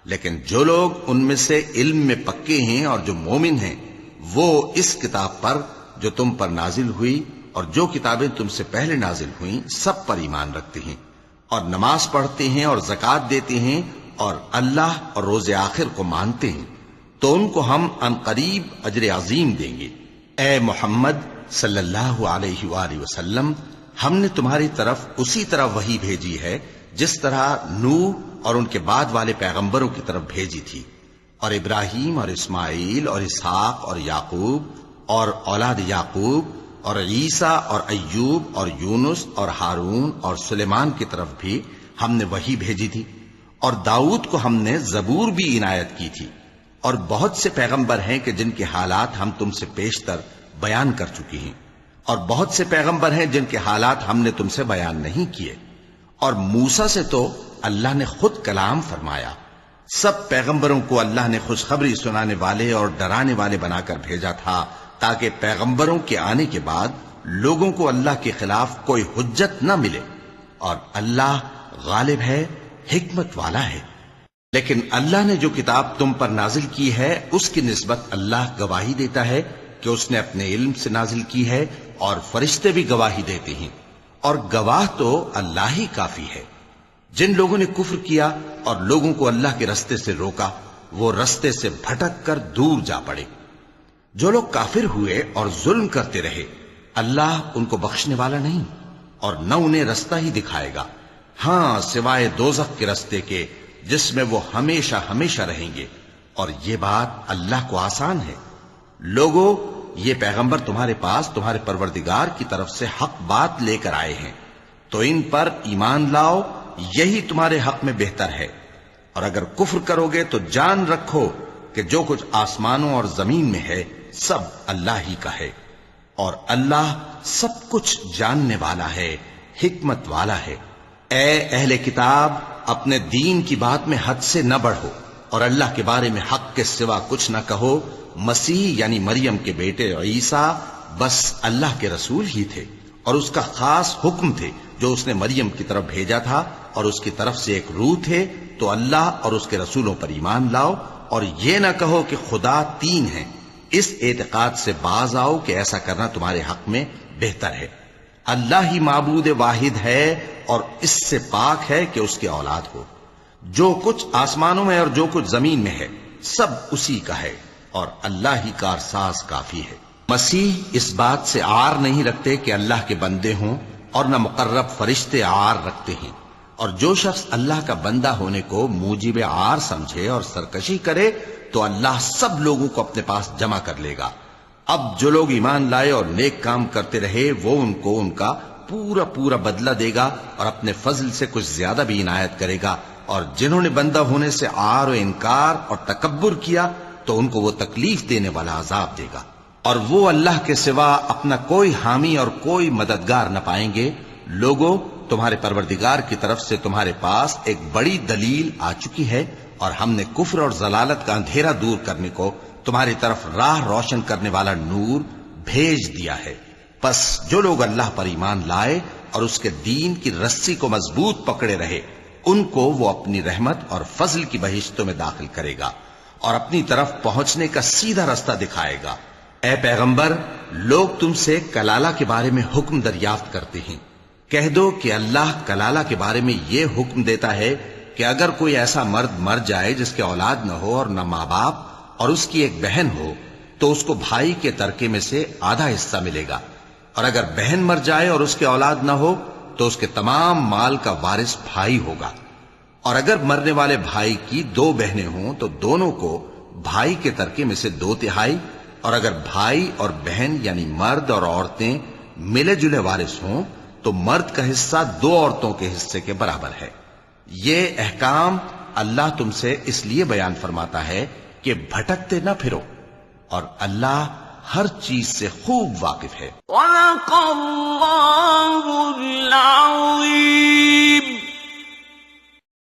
B: لیکن جو لوگ ان میں سے علم میں پکے ہیں اور جو مومن ہیں وہ اس کتاب پر جو تم پر نازل ہوئی اور جو کتابیں تم سے پہلے نازل ہوئیں سب پر ایمان رکھتے ہیں، اور نماز پڑھتے ہیں اور زکوٰۃ دیتے ہیں، اور اللہ اور روز آخر کو مانتے ہیں، تو ان کو ہم عنقریب اجر عظیم دیں گے۔ اے محمد صلی اللہ علیہ وآلہ وسلم، ہم نے تمہاری طرف اسی طرح وحی بھیجی ہے جس طرح نوح اور ان کے بعد والے پیغمبروں کی طرف بھیجی تھی، اور ابراہیم اور اسماعیل اور اسحاق اور یعقوب اور اولاد یعقوب اور عیسیٰ اور ایوب اور یونس اور ہارون اور سلیمان کی طرف بھی ہم نے وحی بھیجی تھی، اور داؤد کو ہم نے زبور بھی عنایت کی تھی، اور بہت سے پیغمبر ہیں کہ جن کے حالات ہم تم سے پیشتر بیان کر چکی ہیں، اور بہت سے پیغمبر ہیں جن کے حالات ہم نے تم سے بیان نہیں کیے، اور موسیٰ سے تو اللہ نے خود کلام فرمایا۔ سب پیغمبروں کو اللہ نے خوشخبری سنانے والے اور ڈرانے والے بنا کر بھیجا تھا تاکہ پیغمبروں کے آنے کے بعد لوگوں کو اللہ کے خلاف کوئی حجت نہ ملے، اور اللہ غالب ہے، حکمت والا ہے۔ لیکن اللہ نے جو کتاب تم پر نازل کی ہے اس کی نسبت اللہ گواہی دیتا ہے کہ اس نے اپنے علم سے نازل کی ہے، اور فرشتے بھی گواہی دیتے ہیں، اور گواہ تو اللہ ہی کافی ہے۔ جن لوگوں نے کفر کیا اور لوگوں کو اللہ کے رستے سے روکا وہ رستے سے بھٹک کر دور جا پڑے۔ جو لوگ کافر ہوئے اور ظلم کرتے رہے اللہ ان کو بخشنے والا نہیں اور نہ انہیں رستہ ہی دکھائے گا، ہاں سوائے دوزخ کے رستے کے جس میں وہ ہمیشہ ہمیشہ رہیں گے، اور یہ بات اللہ کو آسان ہے۔ لوگوں، یہ پیغمبر تمہارے پاس تمہارے پروردگار کی طرف سے حق بات لے کر آئے ہیں، تو ان پر ایمان لاؤ، یہی تمہارے حق میں بہتر ہے، اور اگر کفر کرو گے تو جان رکھو کہ جو کچھ آسمانوں اور زمین میں ہے سب اللہ ہی کا ہے، اور اللہ سب کچھ جاننے والا ہے، حکمت والا ہے۔ اے اہل کتاب، اپنے دین کی بات میں حد سے نہ بڑھو، اور اللہ کے بارے میں حق کے سوا کچھ نہ کہو۔ مسیح یعنی مریم کے بیٹے عیسیٰ بس اللہ کے رسول ہی تھے، اور اس کا خاص حکم تھے جو اس نے مریم کی طرف بھیجا تھا، اور اس کی طرف سے ایک روح تھے، تو اللہ اور اس کے رسولوں پر ایمان لاؤ، اور یہ نہ کہو کہ خدا تین ہیں، اس اعتقاد سے باز آؤ کہ ایسا کرنا تمہارے حق میں بہتر ہے۔ اللہ ہی معبود واحد ہے اور اس سے پاک ہے کہ اس کی اولاد ہو۔ جو کچھ آسمانوں میں اور جو کچھ زمین میں ہے سب اسی کا ہے، اور اللہ ہی کارساز کافی ہے۔ مسیح اس بات سے عار نہیں رکھتے کہ اللہ کے بندے ہوں، اور نہ مقرب فرشتے عار رکھتے ہیں، اور جو شخص اللہ کا بندہ ہونے کو موجب عار سمجھے اور سرکشی کرے تو اللہ سب لوگوں کو اپنے پاس جمع کر لے گا۔ اب جو لوگ ایمان لائے اور نیک کام کرتے رہے وہ ان کو ان کا پورا پورا بدلہ دے گا، اور اپنے فضل سے کچھ زیادہ بھی عنایت کرے گا، اور جنہوں نے بندہ ہونے سے عار و انکار اور تکبر کیا تو ان کو وہ تکلیف دینے والا عذاب دے گا، اور وہ اللہ کے سوا اپنا کوئی حامی اور کوئی مددگار نہ پائیں گے۔ لوگوں، تمہارے پروردگار کی طرف سے تمہارے پاس ایک بڑی دلیل آ چکی ہے، اور ہم نے کفر اور ضلالت کا اندھیرا دور کرنے کو تمہاری طرف راہ روشن کرنے والا نور بھیج دیا ہے۔ پس جو لوگ اللہ پر ایمان لائے اور اس کے دین کی رسی کو مضبوط پکڑے رہے، ان کو وہ اپنی رحمت اور فضل کی بہشتوں میں داخل کرے گا اور اپنی طرف پہنچنے کا سیدھا رستہ دکھائے گا۔ اے پیغمبر، لوگ تم سے کلالہ کے بارے میں حکم دریافت کرتے ہیں، کہہ دو کہ اللہ کلالہ کے بارے میں یہ حکم دیتا ہے کہ اگر کوئی ایسا مرد مر جائے جس کے اولاد نہ ہو اور نہ ماں باپ اور اس کی ایک بہن ہو، تو اس کو بھائی کے ترکے میں سے آدھا حصہ ملے گا، اور اگر بہن مر جائے اور اس کے اولاد نہ ہو تو اس کے تمام مال کا وارث بھائی ہوگا، اور اگر مرنے والے بھائی کی 2 بہنیں ہوں تو دونوں کو بھائی کے ترکے میں سے 2/3، اور اگر بھائی اور بہن یعنی مرد اور عورتیں ملے جلے وارث ہوں تو مرد کا حصہ 2 عورتوں کے حصے کے برابر ہے۔ یہ احکام اللہ تم سے اس لیے بیان فرماتا ہے کہ بھٹکتے نہ پھرو، اور اللہ ہر چیز سے خوب واقف ہے۔
C: وَلَقَدْ